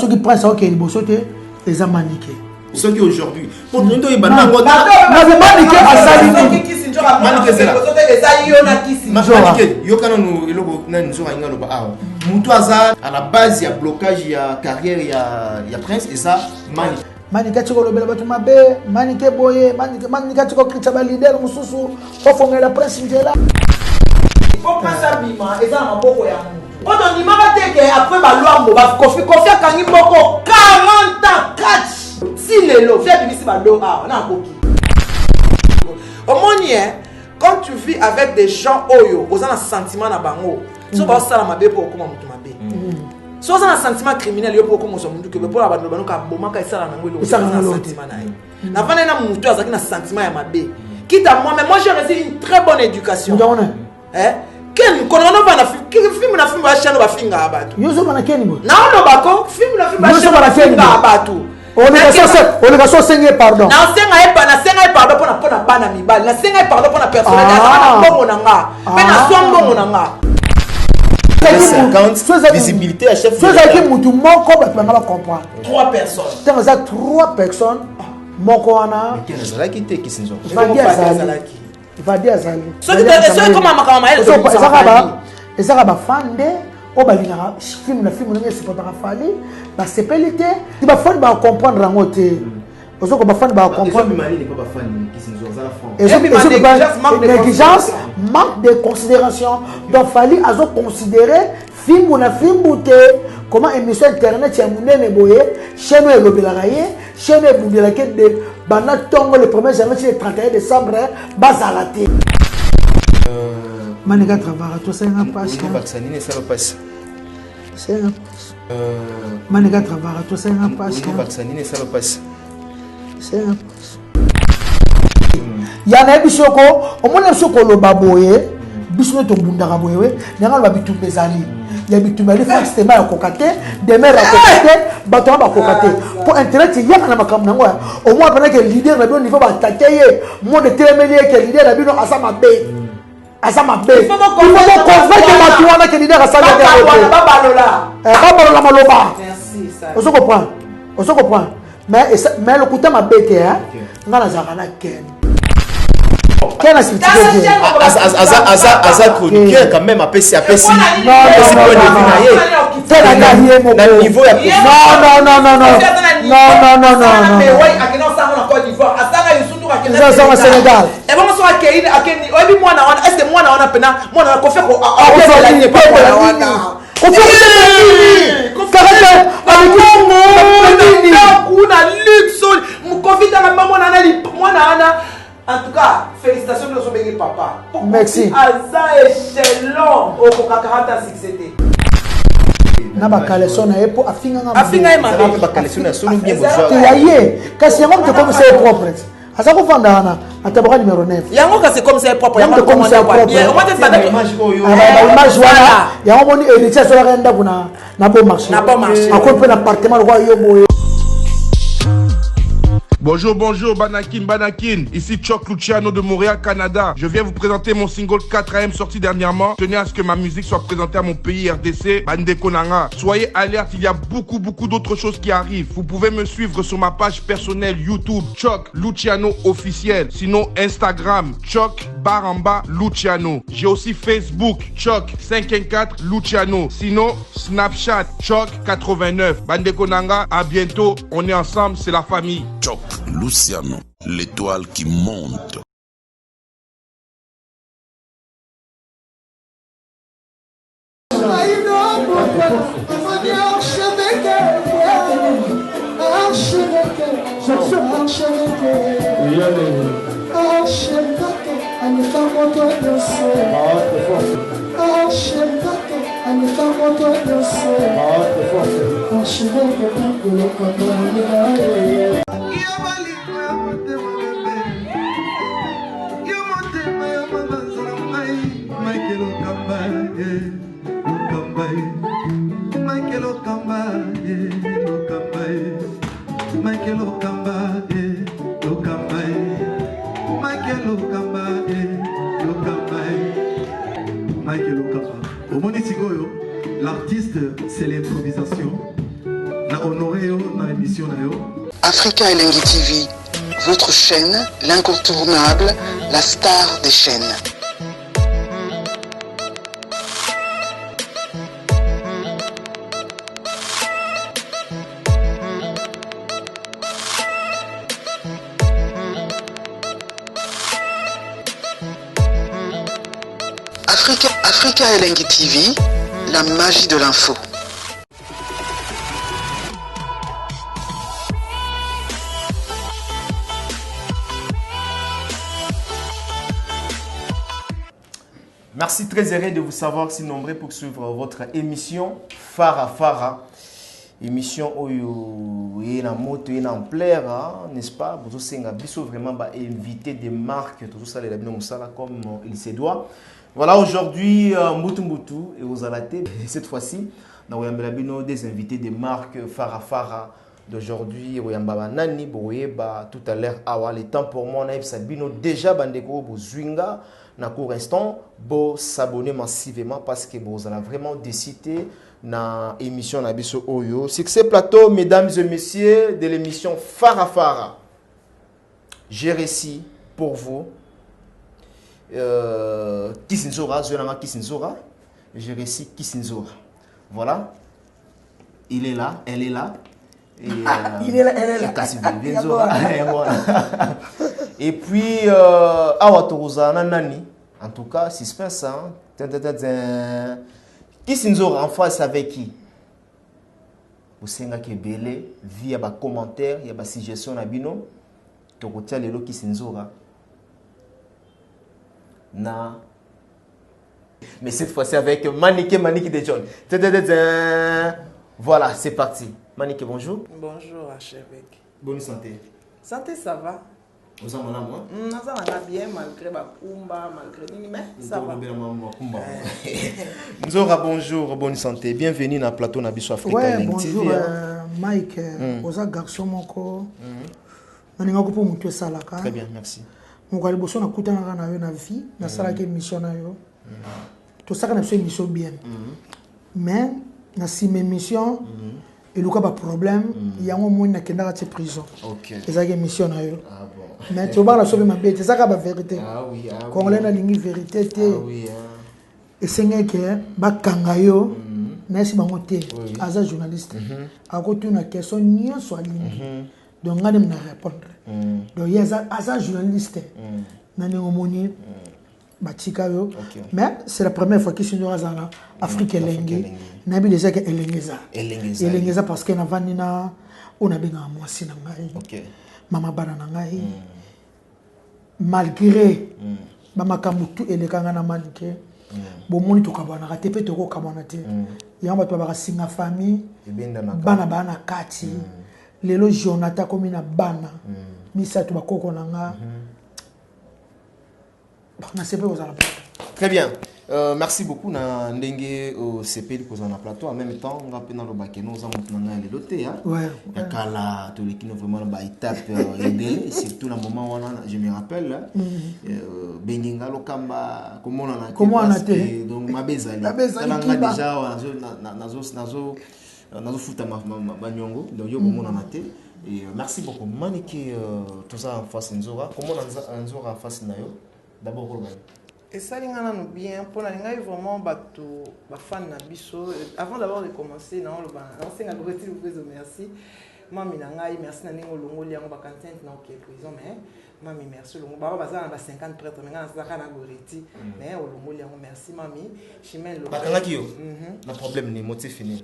ceux qui prennent ça, ok, ils bossent, les a maniqués. Ceux qui aujourd'hui. Pour nous, ils ont maniqué à ça. À la base, il y a blocage, il y a carrière, il y a prince, et ça, manique. Manika chiko lobela batu mabe, manike boye, manika chiko krichaba leader mususu, ofonga la presse njela. Il faut prendre ça bima, et ça na maboko ya mutu. Quand on dit mama teke après balwambo, ba kofi kangi moko 40 ans catch. Si lelo, fait bimisi ba do na koki. Au moins quand tu vis avec des gens oyo, aux un sentiment na bango, so ba sala mabe pour kuma mutu mabe. So ça un sentiment criminel yo pour comme so mundu que pour la bano bano ka bomaka isala na ngwelo ça un sentiment na ye na vana na mutu azaki na sentiment ya mabe quitte à moi mais moi j'ai reçu une très bonne éducation ken kono va na film na film ba chano ba finga abatu yo so bana ken bo na ono bako film na film ba chano ba finga abatu on est so senga pardon na senga pardon pour na bana mibali na senga pardon pour na personnel na bongo na nga pe na swambongo na nga 50 visibilité à chef. Tu sais que mutu moko ba tu vas comprendre. 3 personnes. Tu as 3 personnes moko wana. Qui est là qui qui sont. Il va dire Azali. So tu comment makama elle et ça ba fande o ba lina film na c'est pas fali ba sepelité tu vas fande ba comprendre ngote. Ozo ko ba fande ba comprendre. Négligence, manque de considération. Donc, il fallait considérer film ou na film bouté. Comment émission internet, c'est un boye, chaîne et l'obélaraye, chaîne et l'obélaraye de Bana Tongo le 1er janvier, le 31 décembre, Bazalate. Maniga travaille, toi c'est un passe. C'est un passe. Maniga travaille, toi c'est un passe. C'est un passe. Yana bisoko omona bisoko lo baboye bisoko to bundaka boye nyanga lo babitu bezali ya bitu mali forcément ya kokate demain ya kokate bato ba kokate pour internet yaka na makambo nango au moins pendant que leader na bon niveau ba takeye mo de telemeli que leader na bino asama be il faut convaincre bato wana que leader asama be babalola maloba oso comprendre mais le côté ma bête hein ngana zakana ken quel a sorti Asa chroniqueur quand même après si non en tout cas, félicitations de son béni papa. Merci. Aza échelon au Coca-Cola succédé. Naba kaleson na epo afinga ba kaleson na solo bien bonjour. Yaye, kasi yango te comme c'est propre. Asa ko fanda na atabaka numéro 9. Yango ka c'est comme c'est propre. Yango comme c'est propre. Yango te bada image wana. Yango moni héritier so la renda kuna na bon marché. Na bon marché. Akon pe l'appartement roi yobo. Bonjour, Banakin. Ici Choc Luciano de Montréal, Canada. Je viens vous présenter mon single 4AM sorti dernièrement. Tenez à ce que ma musique soit présentée à mon pays RDC, Bande Konanga. Soyez alerte, il y a beaucoup d'autres choses qui arrivent. Vous pouvez me suivre sur ma page personnelle YouTube, Choc Luciano officiel. Sinon, Instagram, Choc Baramba Luciano. J'ai aussi Facebook, Choc 514 Luciano. Sinon, Snapchat, Choc 89. Bande Konanga, à bientôt. On est ensemble, c'est la famille. Choc Luciano, l'étoile qui monte. L'artiste, c'est l'improvisation. La honoré dans l'émission. Africa Elengi TV, votre chaîne, l'incontournable, la star des chaînes. Africa Elengi TV, la magie de l'info. Merci, très heureux de vous savoir si nombreux pour suivre votre émission Fara Fara. Émission où il y a une ampleur, n'est-ce pas? Vous avez vraiment invité des marques, tout ça, comme il se doit. Voilà, aujourd'hui, Moutou Moutou et aux Alatés. Cette fois-ci, nous avons des invités des marques Fara Fara d'aujourd'hui. Nous avons Nani, tout à l'heure, le temps pour moi, nous avons déjà Bandeko, Zwinga. Na court instant, vous s'abonner massivement parce que vous allez vraiment décider dans l'émission Nabiso Oyo. Succès plateau, mesdames et messieurs, de l'émission Fara Fara. J'ai réussi pour vous. Kisinzora, Zonama Kisinzora. J'ai réussi Kisinzora. Voilà. Il est là, elle est là. Et, il est là, elle est là. Et puis, Awatoroza Nani. En tout cas, suspense. Qui s'inzora en face avec qui? Vous savez que belé via des commentaires, il y a des suggestions à bino. Tu retiens les lots qui s'inzora. Na. Mais cette fois-ci avec Manique de John. Voilà, c'est parti. Manique, bonjour. Bonjour, archevêque. Bonne santé. Santé, ça va? Vous en avez moi? Ça va bien, malgré ma kumba, malgré Nini, mais ça va. Nzora, bonjour, bonne santé. Bienvenue dans le plateau Nabiso Africa. Ouais, bonjour, Mike. Vous êtes garçon, mon corps. Très bien, merci. Mon gars, vous êtes écouté dans la vie, dans la mission. Tout ça, c'est une mission bien. Mais, dans cette mission, il y a un problème, il y a un moment qui est dans la prison. C'est une mission. Mais tu vas sauver ma bête, c'est ça la vérité. Ah oui, quand on a la ligne vérité, et c'est que Bakangayo, n'est-ce pas monté, as journaliste, à côté d'une question, ni soit ligne. Donc, on a répondre. Donc, il y a un journaliste, n'a homonyme, Batikayo. Mais c'est la première fois qu'ils sont dans l'Afrique Elengi. On a déjà que Elengeza parce qu'on a vanina, on a bien un mois si Mama Bananangai. Malgré Bamakamutu et les Kangana Manike, Bomoni to Kabana, Tepe to Kabanate, Yamba Singa famille, Bana Bana Kati, Lelo Jonata comme une Bana, Misa to Bakoko Nanga. Très bien. Merci beaucoup na ndenge au CP de Kozana Plateau. En même temps, on va pénal au bac et nous avons les lotés. Ouais. Il y a Kala, tous les qui nous vraiment bah étape surtout dans le moment où je me rappelle Beninga Lokamba comment on a été donc ma bezali. Déjà nazo futa ma nyongo donc yo comment on a été et merci beaucoup Manique tout ça en face Nzora comment on Nzora en face na yo d'abord et ça, il y a bien pour la vraiment fan nabiso. Avant d'abord de commencer, non, c'est un merci. Mami nangai merci na ningo longo liango ba content na ok prison mais mami merci longo ba baza na 50 prêtre mais na zaka na goreti mais o longo liango merci mami chimel lo bakanga kiyo na problème ni motif fini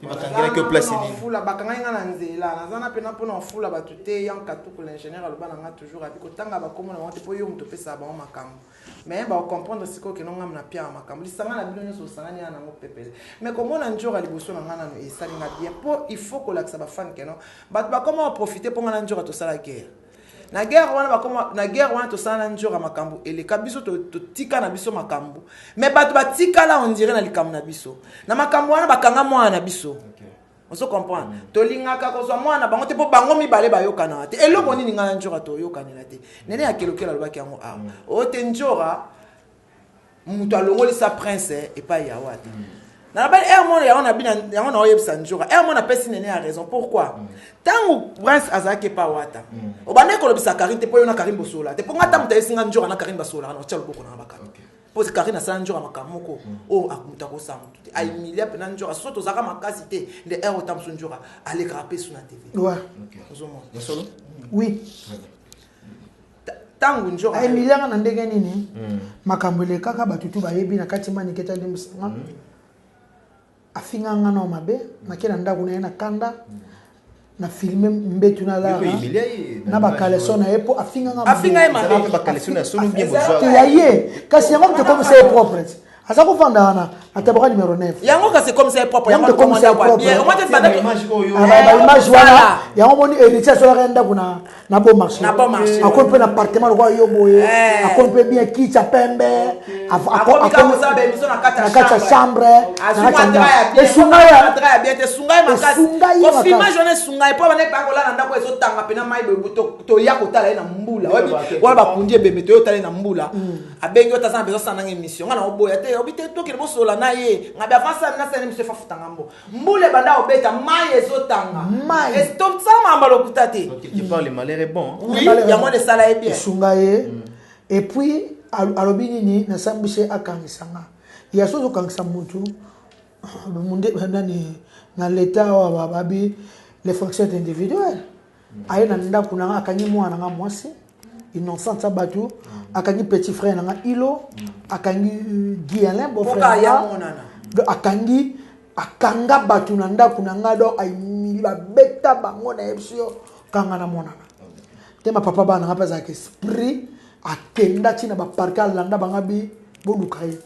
bakanga que place ni fula bakanga ngana nzela nazana pena pona fula batute yanka tout l'ingénieur alobana nga toujours abiko tanga ba komona monte po yo mto pesa ba makambo mais ba comprendre siko que non ngam na pia makambo lisanga na bino so sangani na ngo pepele mais comment on njora liboso na ngana no esali na bien po il faut que l'axe ba fan que non ba comment profiter pour ngana njora to sala guerre na guerre wana ba comment na guerre wana to sala njora makambo et les kabiso to tika na biso makambo mais ba tika là on dirait na likambo na biso na makambo wana bakanga mwana na biso. On se comprend. Tolingaka ko so mwana bango te po bango mibale ba yokana te. Eloko nini ngana njora to yokana te. Nene akelokela lobaki yango a. O te njora mutu alongoli sa prince et pas yawata. Na ba Hermon ya on a bina ya on a yebisa njora. Hermon a pesi nene a raison. Pourquoi? Tango Prince azaki pa wata. Obane ko lobisa Karine te po yo na Karine bosola. Te po ngata muta yesinga njora na Karine basola na tshalo boko na baka. Pose Karine sa njora makamoko. O akumuta ko sa mutu. Ay milia pena njora soto zaka makasi te de ero tamso njora. Ale graper sur la TV. Ouais. OK. Solo? Oui. Tango njora. Ay milia na ndenge nini? Makambele kaka batutu bayebi na kati mani keta limsanga. Afinga ngana mabe nakena ndako na kanda na filme mbetu na la na bakaleso na epo afinga mabe bakaleso na solo bien bozo ya ye kasi yango te comme c'est propre asa ko fanda na atabaka numéro 9 yango kasi comme c'est propre yango comme c'est propre on va te demander image oyo image wana yango moni héritier so la renda kuna na bon marché akon pe na appartement ko yo boye akon pe bien kicha pembe akon ka be mission na kata chambre na kata sungai bien te sungai makasi ko filma journée sungai po bane bangola na ndako ezo tanga pena mai be to ya ko tala na mbula wala ba kundie be meto yo tala na mbula abengi yo tasa bezo sana émission ngana oboya te obite to ke bosola na ye ngabe avança na sene monsieur fafuta ngambo mbule banda obeta mai ezo tanga et stop ça mamba lokuta te tu parles malheur est bon oui ya mo de sala est bien sungai et puis alobi nini na sambise akangisanga ya sozo kangisa mutu munde nani na l'état wa babi les fonctions individuelles aye na ndako na akanyi mwana nga mwasi innocent sabatu akanyi petit frère na ilo akanyi Guilain beau frère akanyi akanga batu na ndako na nga do ayimi ba beta bango na epsio kanga na monana tema papa bana nga pesa esprit akenda tina ba parka landa bangabi bolukaye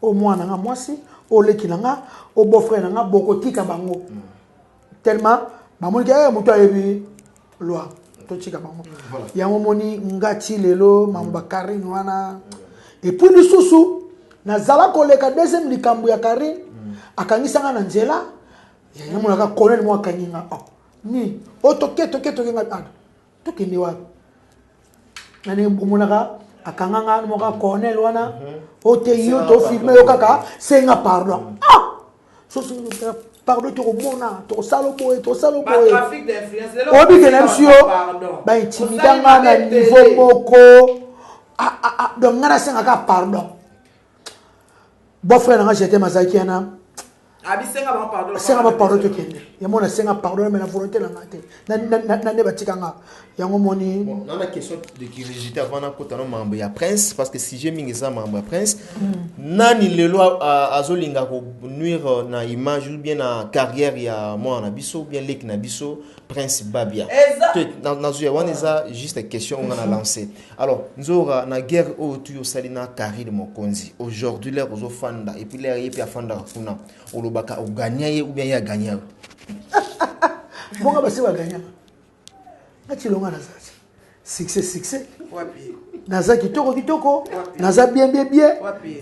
o mwana nga mwasi o leki nga o beau frère nga bokotika bango tellement mamoni ke mutu ayebi loi to chika bango yango moni ngati lelo mamba Karine wana et puis lisusu na zala koleka deuxième likambu ya Karine akangisanga na nzela ya mona ka colonel mo akanyinga ni o toke nga ana tokende wa nani bomonaka akanganga mo ka colonel wana o te yo to filmer yo kaka senga pardon so pardon to mona to salo boy trafic d'influence obi ke na msio ba intimidanga na niveau moko donc ngana senga ka pardon beau frère nga j'étais mazaki ana abisenga ba pardon senga ba pardon to kende ya mona senga pardon mais la volonté la ngate na ne batikanga yango moni on a question de curiosité avant na kotano mambo ya prince parce que si j'ai mis ça mambo ya prince nani lelo azolinga ko nuire na image ou bien na carrière ya moi na biso ou bien lek na biso prince Babia na zuya wana za juste question on a lancé alors nzora na guerre autour salina Karine Mokonzi aujourd'hui les ozo fanda et puis les yepi afanda kuna olobaka o gagner ou bien ya gagner bonga basi wa gagner ati longa na zazi succès wapi naza kitoko naza bien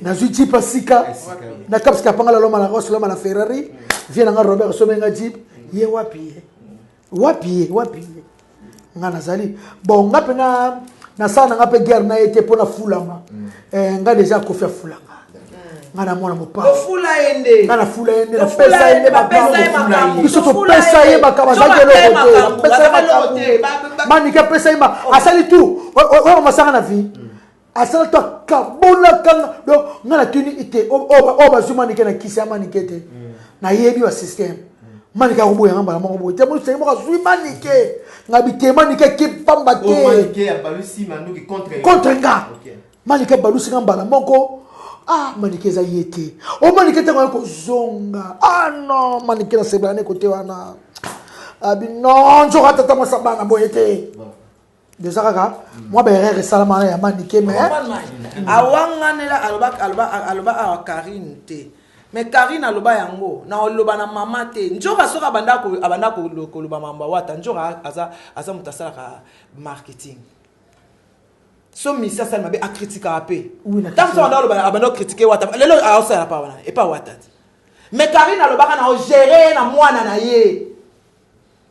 nazu jipa sika na kapska panga la loma la Rolls loma la Ferrari vient nga Robert Somenga jeep ye wapi nga nazali bon nga pena na sana nga pe guerre na été pona fulama nga déjà ko faire fulanga nga na mwana mopa fula ende nga na fula ende na pesa ende makambo biso to pesa ye makaba za kelo kote pesa ye mani ka pesa ye asali tu o masanga na vie asala to kabona kanga do nga na tuni ite o bazuma ni kana kisa mani kete na yebi wa system mani ka kuboya ngamba mako boye te mo se mo ka zui mani ke ngabi te mani ke pamba te mani ke abalusi manduki contre nga mani ke balusi ngamba moko manike za yete o manike te ko zonga non manike na seblane côté wana abi non jo ratata mo sabanga boyete de saka moi be rere salama ya manike mais awanganela alba a Karine te mais Karine aloba yango na oloba na mama te njoka soka abanda ko loba mamba wata njoka aza mutasala ka marketing so misa ça m'a a critiquer AP tant que ça on a critiquer wata lelo a ça pas wana et pas wata mais Karine aloba na gérer na mwana na ye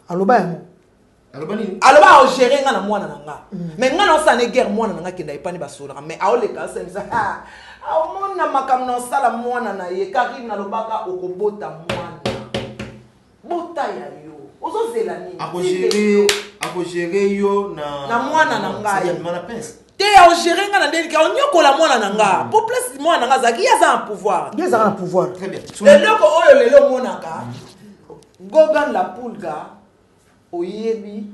aloba yango aloba a gérer na mwana na nga mais nga na ça ne guerre mwana na nga kenda ipani basola mais a oleka ça amona makambo na osala mwana na ye Karine nalobaka okobota mwana bota ya yo ozozela nini akogere yo na mwana na ngai te ogere nga na ndeni ka onyokola mwana na nga pour place mwana nga zaki yaza un pouvoir très bien eloko oyo lelo monaka Gogan la Pulga oyebi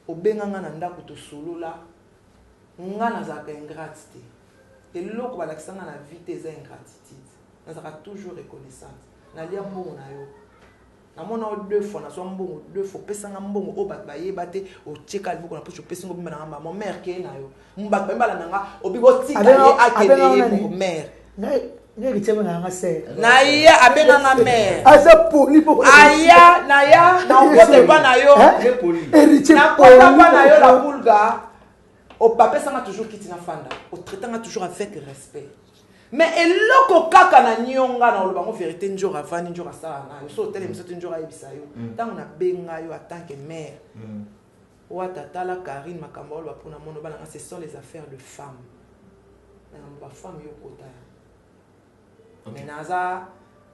obenga nga na ndako tosolola nga nazaka ingratité eloko balakisanga na vie te eza ingratitude nazaka toujours reconnaissante nalia mbongo na yo namona o 2 fois na so mbongo 2 fois pesanga mbongo o bat bayeba te o cheka liboko na poche pesingo bimba na mama mère ke na yo mbat bembala nanga obibo tika ye akede ye mo mère ne kitema nga se na ya abenga nga mère asa poli po aya na ya na okote pa na yo na kota pa na yo la Pulga o papesanga toujours kitina fanda o traitanga toujours avec respect. Mais eloko kaka na nyonga na olobango vérité njora vani njora sala na yo so tele misoto njora yebisa yo tango na benga yo en tant que mère wa tatala Karine makambo olo bapona mono bana ce sont les affaires de femmes na ba femme yo kota mais naza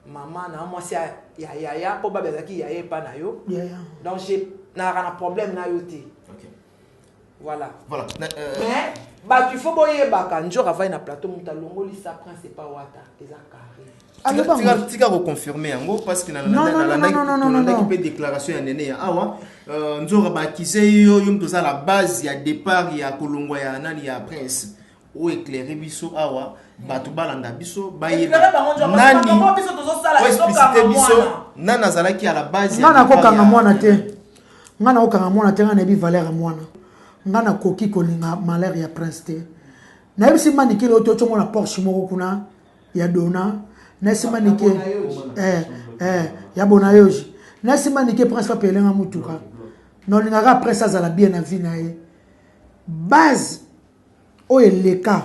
maman na moi si ya po ba bezaki ya pa na yo donc j'ai na problème na yo te voilà mais bah tu faut boyer baka njora va na plateau mutalongo lisa principal wata eza carré tika reconfirmer yango parce que na qui déclaration ya nene ya awa nzora bakise yo mtoza la base ya départ ya kolongwa ya nani ya prince o éclairer biso awa batu balanda biso bayeba nani expliciter biso nana azalaki à la base nana kokanga mwana te ngana okanga mwana te ngana ebi valeur ya mwana ngana koki kolinga malheur ya prince te na yebisi manike lo to mona Porsche moko kuna ya dona na yebisi manike ya bonayoji na yebisi manike prince pa pelenga mutuka no lingaka prince azala bien na vie na ye base o eleka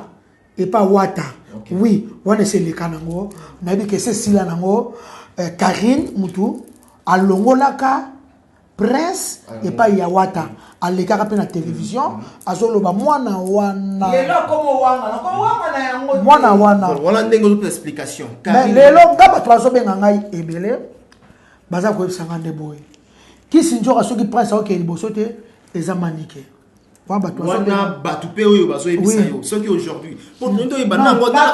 et pas wata oui wana c'est leka nango na yebi ke c'est sila nango Karine mutu alongolaka prince et pas yawata aleka ka pe na télévision azoloba mwana wana lelo comme wanga na yango mwana wana wala ndengo zo explication mais lelo ngaba twazo benga ngai ebele baza ko ebisanga nde boy kisi njoka soki prince aoke liboso te eza manike wana batu pe oyo bazo ebisa yo soki aujourd'hui pour ndo ibana ngo na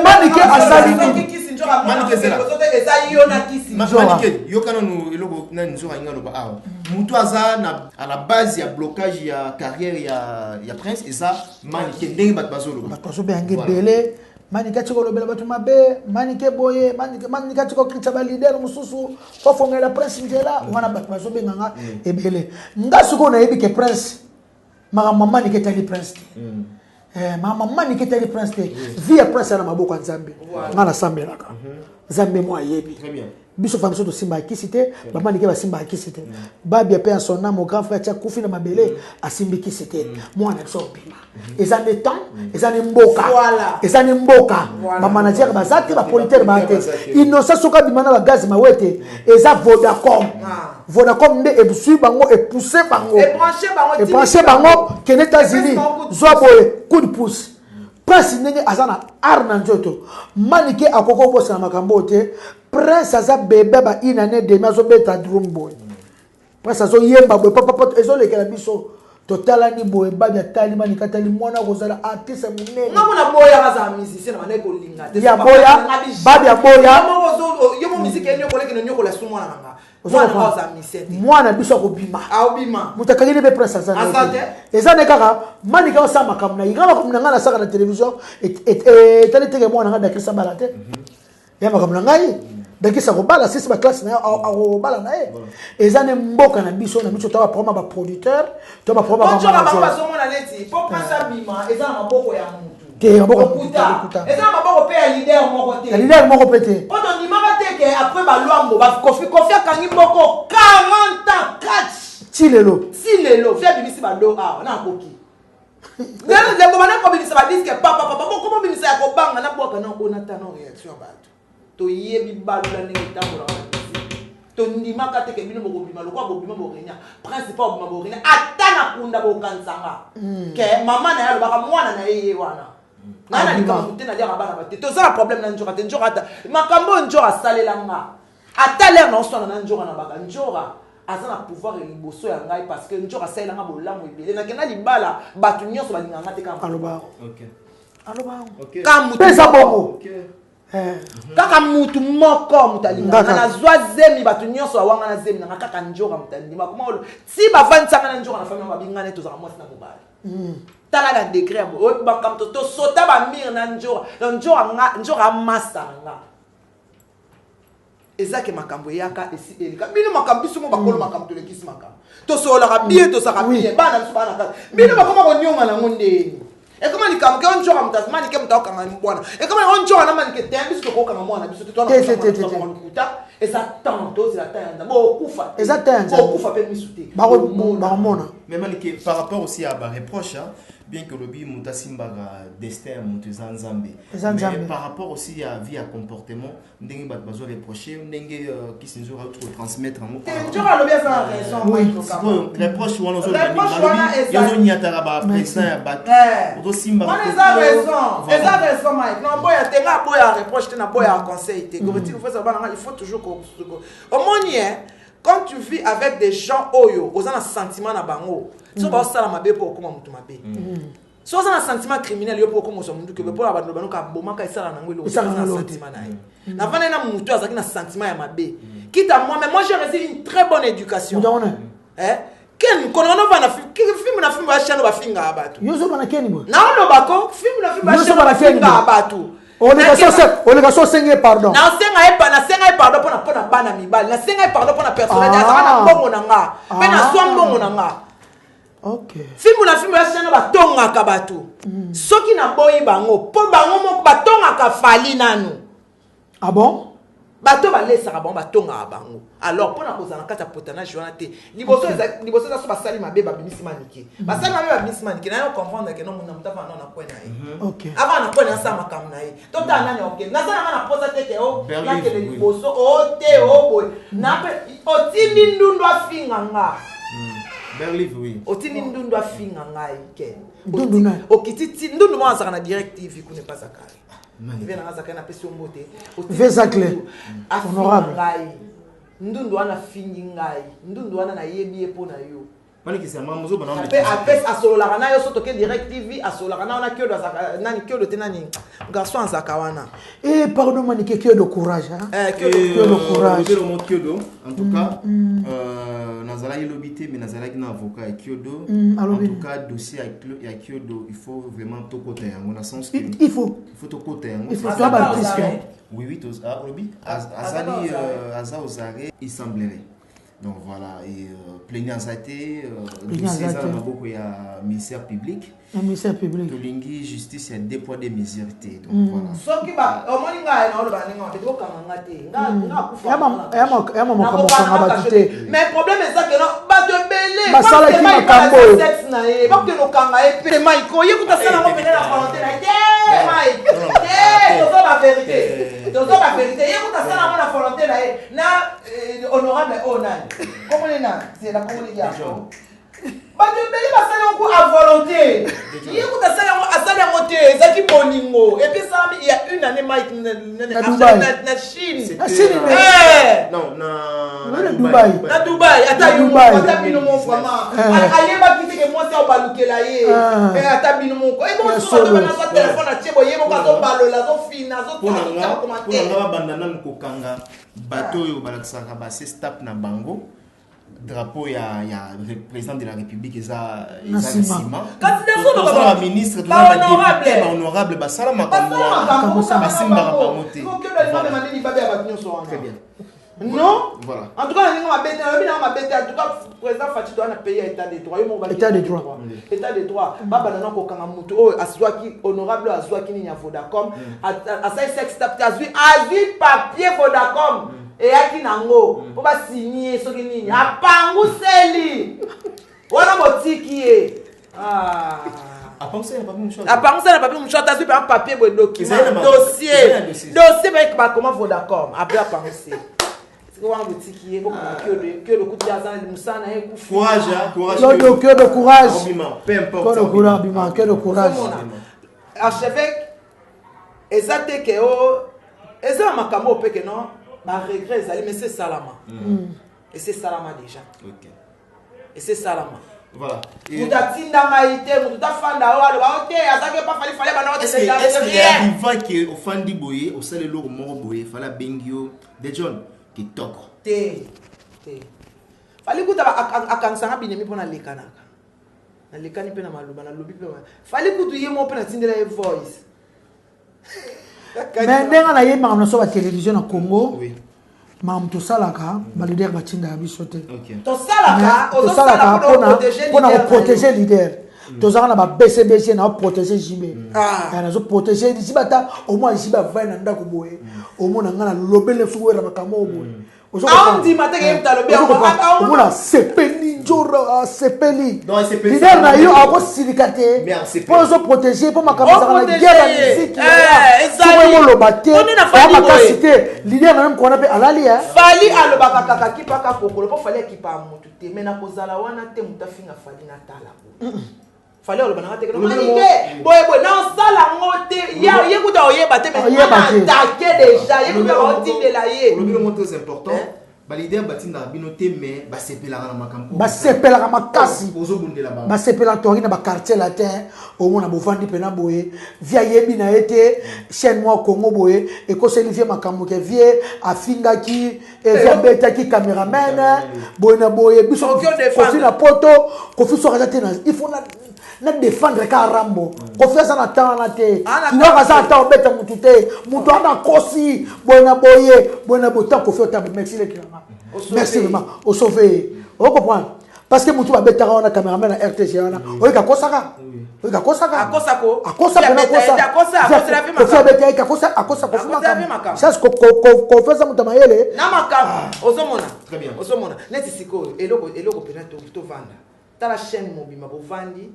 manike asali manike zela eza yo na kisi manike yo kana no eloko na nzora ingalo ba awa mutu aza na à la base ya blocage ya carrière ya prince eza manike ndenge batu bazolo bato be yange bele manike tiko lobela batu mabe manike boye manike tiko kitsa ba leader mususu fo fongela prince njela wana batu bazo benganga ebele ngasuko na yebi ke prince mama manike tali prince mama manike tali prince te via prince na maboko nzambe ngana sambelaka nzambe mo ayebi biso famso to simba kisite mama nike ba simba kisite babi pe son nom mon grand frère tia kufi na mabele asimbi kisite moi na so bima ezane temps ezane mboka ezane mboka mama na tia ba zate ba politaire ba te innocent soka bimana ba gaz mawete eza Vodacom nde ebusu bango e pousser bango et brancher bango que les États-Unis zoa boye coup de pouce prince ndenge azana arna njoto manike akoko bosa na makambo te prince aza bebe ba une année demi azo beta drum boy prince azo yemba boy papa ezo lekela biso totala ni boy ba ya tali manika tali mwana kozala artiste munene ngabona boya baza musicien na neko linga ya boya babi ya boya yo mo musique enyo koleki na nyoko la sumo na nga mwana biso akobima mutakageli be presse azana ezane kaka manika osama kamna igama kamna ngana saka na télévision tali teke mwana ngada kisa bala te ya makamna ngai dakisa ko bala sisi ba classe na o bala na ezane mboka na biso na biso tawa proma ba producteur to ba proma ba manager ba so mona leti po pressa bima ezana maboko ya mutu te maboko kuta ezana maboko pe ya leader moko pete poto ni mama teke après ba lwambo ba kofi akangi moko 40 ans catch silelo fia bimisi ba do na koki le bomana ko bimisa ba disque papa comment bimisa ya ko banga na boka na ko na ta no réaction ba to yebi balula ndenge tambola to ndima kateke bino bokobima lokwa bobima borenya principal bobima borenya ata na kunda bokansanga ke mama na ya lobaka mwana na ye wana nana likambo te na liaka bana bate tozala problème na njora te njora ata makambo njora asalela nga ata lere na oswana na njora na baka njora aza na pouvoir liboso ya ngai parce que njora asalela nga bolamu ebele nakenda libala bato nyonso balingaka nga te kaka pesa bongo kaka mutu moko mutu alingaka nazwa zemi bato nyonso awanga na zemi nanga kaka njora mutu alingaka komolo ti bavandisanga na njora na famille babingana ne tozala mwasi na mobali tala la degré ya bakamto tosota bamire na njora amasa nga ezake makambo eyaka esi elika bino makambo biso mo bakolo makambo tolekisi makambo tosolaka bie tosaka bie bana biso bana kaka bino bakoma konyonga nango ndeni ekoma likambo ke onjora mutazimani ke mutaokanga mbwana ekoma onjora na manike tembi biso tokokanga mwana biso totona eza tanto zila tanda bokufa eza tanda bokufa pe misute bakomona mais manike par rapport aussi à ba reproche bien que lobi mutasimbaga destin muteza nzambe mais par rapport aussi à vie à comportement ndenge bat bazo reprocher ndenge kisinzo ra autre transmettre en njora lobi eza raison reproche wana zo yazo nyatara ba président ya bat oto simba on eza raison Mike non boya tenga boya reproche te na boya conseil te gobetti faut ça il faut toujours au monien quand tu vis avec des gens oyo aux un sentiment na bango so ba sala mabe po okoma mutu mabe so za na sentiment criminel yo po okoma so mundu ke po ba bano ka bomaka isala na ngwelo so na sentiment na ye na vana na mutu azaki na sentiment ya mabe quitte à moi mais moi j'ai reçu une très bonne éducation ken kono no bana film na film ba chano ba finga abatu yo so bana ken bo na ono bako film na film ba chano ba finga abatu on est so senga pardon na senga pardon pona bana mibali na senga pardon pona personnalité azana mbongo na nga pe na swa mbongo na nga okay film na film ya chano ba tonga ka batu soki na boyi bango po bango moko ba tonga ka fali nanu ah bon bato balesaka bango batonga bango alors pona kozana kata potanage wana te liboso za so basali mabe babimisi manike basali mabe babimisi manike na yo comprendre que non mona mutava non na kwena ye okay avant na kwena sa makam na ye to ta nani okay na sana na posa te ke o na ke liboso o te o boy na pe otindi ndundu afinga nga Berliv oui otindi ndundu afinga nga ke ndundu na okititi ndundu mo azaka na directive ku ne pas akari vena azaka na pesi ombote vesa clair honorable ndundu wana fingi ngai ndundu wana na yebi epo na yo mani kisema muzo bana pe apes asolaka na yo so toke direct tv asolaka na wana kiodo azaka nani kiodo te nani garçon azaka wana pardon mani kiodo courage hein kiodo courage le mot kiodo en tout cas nazala ilobité mais nazala ki na avocat et kiodo en tout cas dossier ya kiodo il faut vraiment to côté yango na sens que il faut to côté yango il faut toi ba oui tos olobi azali azari il semblerait. Donc voilà, et plaignant ça été, dossier ça m'a beaucoup il y a ministère public. Un ministère public. Tolingi justice il y a des poids des mesures donc voilà. So ki ba o moni nga na o ba ninga te ko kanga te. Nga kufa. Ya mama batite. Mais problème est ça que non ba de belé. Ba sala ki makambo. Sexe na ye. Ba ke no kanga e pe mai ko ye kuta sala mo venir la volonté na te. Mai. To ba vérité. To ba vérité. Ye kuta sala mo na volonté na ye. Na honorable Onan. Comment les nains? C'est la communauté. Bah tu payes ma salaire à volonté. Il y a beaucoup de salaire à salaire monté. Ça qui boningo. Et puis ça il y a une année Mike na Chine. Non na Dubaï. Na Dubaï. Attends bino mon vraiment. Aye ba qui que moi c'est au balukela ye. Et attends bino mon. Et bon sur na sa téléphone à tiebo ye mo ka to balola zo fina zo commenter. Pour nga bandana mukokanga bateau yo balakisaka ba c'est step na bango. Drapeau il y a le président de la République eza sima quand ministre tout honorable basala makambo basimba ba moté très bien non voilà en tout cas ma bête en tout cas président Fatou doit payer état de droit état de droit baba nana ko kanga mutu o aswaki honorable aswaki ni Vodacom asai sex tap azui papier Vodacom et yaki nango po ba signer soki nini apangu seli wana motiki e apangu seli papier mshot azui pa papier bo document dossier ba comment Vodacom après apangu seli wana motiki e ko que le coup de azan musana e ku courage que de courage peu importe que de courage archevêque eza te ke o eza makambo pe ke non ba regret ezali mais c'est salama et c'est salama déjà OK et c'est salama voilà mutatinda maite mutafanda o aloba OK azake pas fallait bana est-ce qu'il arrive que au fandi boye au sale lo moro boye fala bengio de John qui toko te fallait kuta akansanga binemi pona lekanaka na lekani pe na maluba na lobi pe fallait kutu yemo pe na tindela e voice mais ndenga na yema na so ba télévision na Congo oui mam to salaka ba leader ba tinda biso te to salaka pour protéger leader to zaka na ba BCBC na protéger JB na zo protéger dibata au moins jiba va na ndako boye au moins ngana lobele fuwera makamo boye Aondi mateke mtalobi on sepeli njora sepeli leader na yo ako silikate pour se protéger pour makamasa na guerre musique pour le bater pour makasité leader na même qu'on appelle alali fali alobaka kaka kipaka kokolo pour fali kipa mutu te mena kozala wana te mutafinga fali na tala fali alobana te no manike boy na sala ngote ya yekuta oyeba te mais attaquer déjà yekuta otindela ye le mot très important ba leader batinda binote mais ba sepela na makambo ba sepela makasi ozo bundela ba ba sepela tori na ba quartier latin au mona bovandi pena boye via yebi na été chaîne moi Congo boye et ko selifie makambo ke vie afinga ki et via beta ki cameraman boye na boye biso ko na poto ko fi so raté na il faut na défendre ka rambo ko fi ça na temps na te no ka ça temps beta mutu te mutu ana kosi boye na botan ko fi ta merci le merci vraiment au sauver on comprend parce que mutu ba beta ka na cameraman na RTC wana o ka kosaka akosako akosa ça ko fait ça mutama yele na makamba ozomona très bien ozomona neti siko eloko pena to vanda tala chaîne mobima bovandi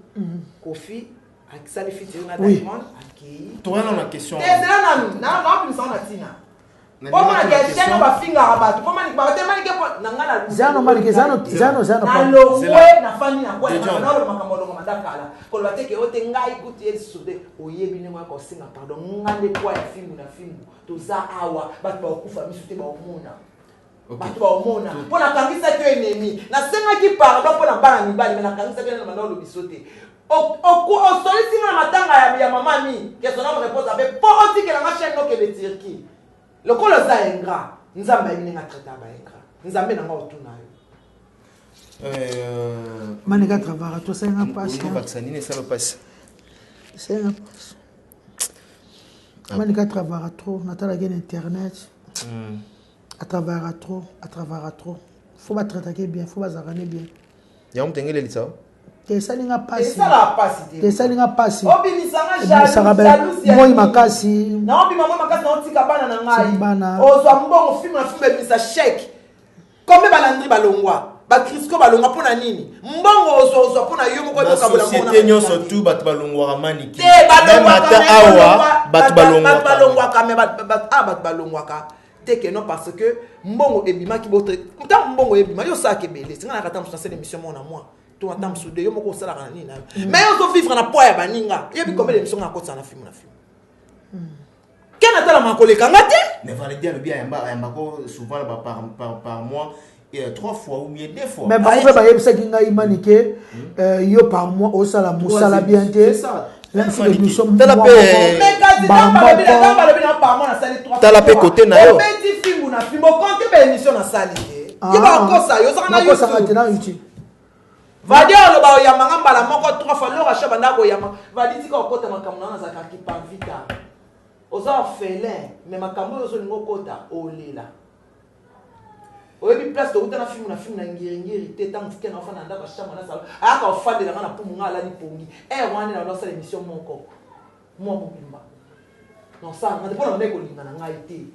Kofi akisali fiti na Diamond aki toi na question ezela na pimisa na tina Comment la chaîne va finir à battre? Comment il va te maniquer pour nangala? Zano maniquer zano. Na longwe na fani na kwa na lo makamolo madakala. Ko la teke ote ngai kuti el sude oyebi ne ko singa pardon ngande kwa ya filmu na filmu. To za awa bat ba okufa misu te ba omona. Batu ba omona. Pour na kangisa to ennemi. Na senga ki pardon pour na bana ni bali na kangisa ke na mandolo bisote. O solisi na matanga ya mama mi. Que son homme repose avec pour oti que la chaîne no que le tirki. Le colo za engra, nzamba yini nga traita ba engra. Nzambe na nga otuna yo. Manika travara to ça nga passe. Au vacciné ça va passer. C'est nga passe. Manika travara trop, natala gain internet. À travers trop. Faut pas traiter bien, faut pas zarane bien. Ya mtengele litsa. Que ça n'inga passe. Ça la passe. Que ça n'inga passe. Obi sanga jalousie. Moi makasi. Na obi mama makasi na otika bana na ngai. Ozwa mbongo film na film bisa chèque. Comme balandri balongwa. Ba Crisco balongwa pona nini? Mbongo ozwa pona yo moko to kabola mona. Société nyonso tout bat balongwa maniki. Te balongwa ka awa bat balongwa. Balongwa ka me bat balongwa ka. Teke non parce que mbongo ebima ki botre. Tant mbongo ebima yo sa ke belé. Singa na kata mso cette émission mona moi. To atam soude yo moko sala kana nini. Mais yo vivre na poya baninga. Yebi comme l'émission na kotsa na film. Quel est la mankole kangate? Mais valait dire le bien yamba ko souvent par mois et 3 fois ou bien 2 fois. Mais ba ko ba yebisa kinga imanike yo par mois au sala musala bien te. C'est ça. Même si nous sommes la paix. Mais quand par mois na sali 3 fois. T'as la paix côté na yo. Petit film na film compte ba émission na sali. Ki ba ko sa yo saka na YouTube. Va dire le ba yamanga mbala moko 3 fois lo racha banda ko yama. Va dire ka okota makamuna na zaka ki par vita. Oza félin mais makambo yo so ngo kota olela. Oyebi place to utana film na ngiri te tant que na fana ndaka chama na sala. Aka ofande na na pumu ngala ni pongi. Wane na losa émission moko. Mo bimba. Non ça ngade pona ndeko lingana ngai te.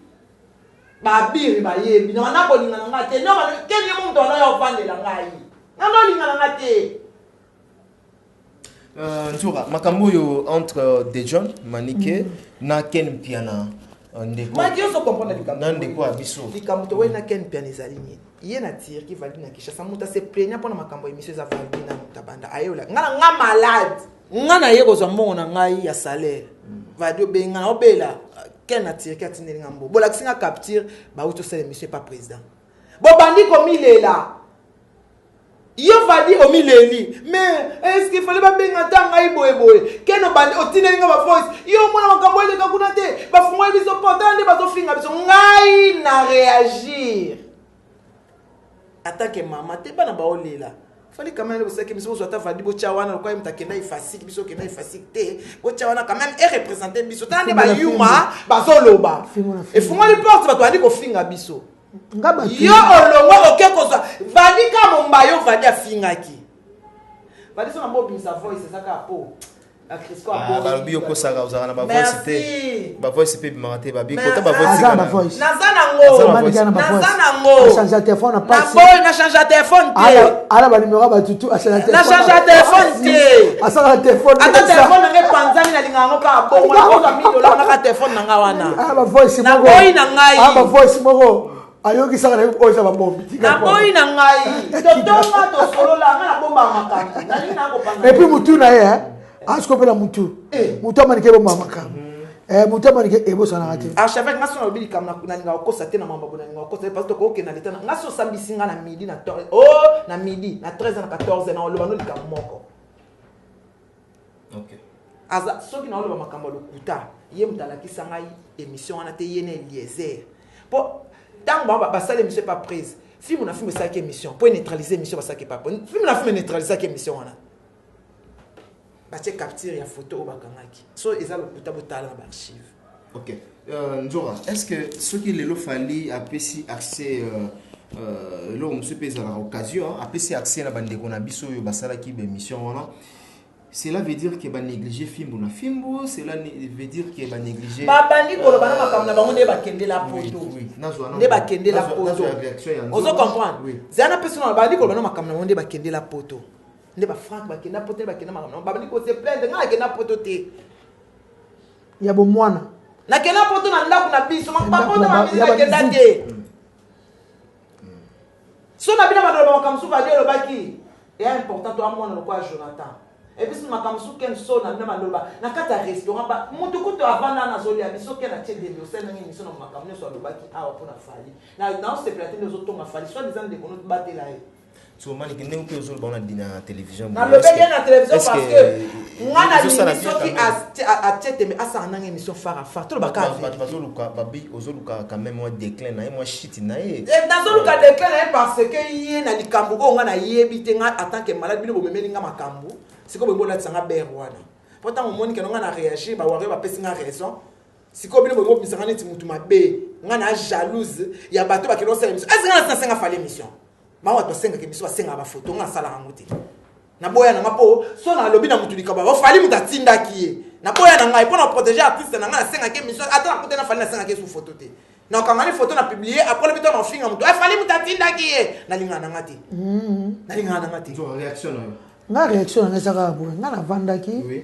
Ba biri ba yebi na na ko lingana ngai te. No kenye muntu na yo ofande la ngai. Ntura makambo yo entre Dejon Manike na Ken Piana ndeko. Ma Dieu so comprendre likambo. Na ndeko abiso. Likambo to na Ken Piana ezali nini? Ye na tire ki vali na Kinshasa muta se plaignant pona makambo émission za vali na mutabanda ayola. Ngana nga malade. Ngana ye ko zwa mbongo na ngai ya salaire. Vadio benga obela. Quel n'a tiré qu'à tenir ngambo. Bon la singa capture ba auto c'est monsieur pas président. Bon bandi comme il est là. Yo va dire au mileli. Mais est-ce qu'il fallait pas benga tanga iboye. Quel no bandi otine nga voice. Yo mona makambo ile kakuna te. Ba fungwa biso portande ba to finga biso ngai na réagir. Attaque maman te pas na ba olela. Fallait quand même que biso soit va dire bo chawana quoi im takenda ifasik biso kenda ifasik te. Bo chawana quand même est représenter biso tande ba yuma ba zoloba. Et fungwa li porte ba to andi ko finga biso. Yo olongo okekoza vadi ka mombayo vadi afingaki vadi sona mo bisa voice saka po la Crisco a ba bio ko saka uzana na ba voice te ba voice pe bimate ba bi ko ta ba voice nazana ngo changer téléphone pas na changer téléphone te ala ba numéro ba tutu a changer téléphone na changer téléphone te a changer téléphone ata téléphone nge panzani na linga ngo ka bongo na ko $1000 na ka téléphone na nga wana ala ba voice na boy na ngai ala ba voice moko ayoki saka na oza ba bombi na boy na ngai totonga to solo la na bomba makambo na linga ko panga et puis mutu na ye asko pela mutu mutu amanike bomba makambo mutu amanike ebo sana rate a chef nga sona obili kam na linga ko sa te na mamba bona linga ko sa parce que ko ke na leta nga so sambisi nga na midi na na midi na 13 na 14 na oloba no likam moko OK aza soki na oloba makambo lokuta ye mutalaki sanga émission wana te yene Eliezer po tant que ça l'émission pas prise film na film ça qui émission pour neutraliser émission ça qui pas film na film neutraliser qui émission wana ba che capture ya photo au bakangaki so eza le kutabo talent archive. OK Njora, est-ce que ce qui le fallait apesi accès là on se pèse à l'occasion apesi accès na bande ko na biso yo basala ki be émission wana. Cela veut dire que va négliger film na filmbo, cela veut dire que va négliger ba bandi ko ba na makamna bango ne ba kende la poto. Oui, ne ba kende la poto. On se comprend. Zana personne ba bandi ko ba na makamna bango ne ba kende la poto. Ne ba Frank ba kende la poto ba kende makamna. Ba bandi ko se plaindre nga kende la poto te. Ya bo mwana. Na kende la poto na ndako na biso, ma poto na biso na kende te. So na bina ba makamna su va dire le baki. Et important to amona le quoi Jonathan. Et puis, si je suis ken so na maloba na kata restaurant ba mutu kuto avana na zoli abiso ken a tchede yo sena ngi miso na makamne so lobaki awa pona fali na se platé les autres ma fali soit des gens de kono batela e so mani ke neu ko zo ba na dina télévision na lobe na télévision parce que ngana miso ki a tchete mais asa na ngi émission fara fara to baka ba zo luka babi ozo luka quand même moi déclin na moi shit na e na zo luka déclin parce que yé na likambu ko ngana yebite nga en tant que malade bino bomemeli nga makambu. C'est comme bon là tsanga berwana pourtant on moni que nga na réagir ba wari ba pesi nga raison c'est comme bino bo bisanga neti mutu mabe nga na jalouse ya bato ba kilo sala émission est-ce que nga senga fale émission ma wa to senga ke biso senga ba photo nga sala ngamuti na boya na ngapo so na lobi na mutu likaba ba fali muta tinda kiye na boya na ngai pour protéger artiste na nga senga ke émission attends peut na fali na senga ke sous photo te na quand ngani photo na publier après le bito na finga mutu fali muta tinda kiye na linga na ngati na linga na ngati so réaction nga réaction na saka bo nga na vandaki oui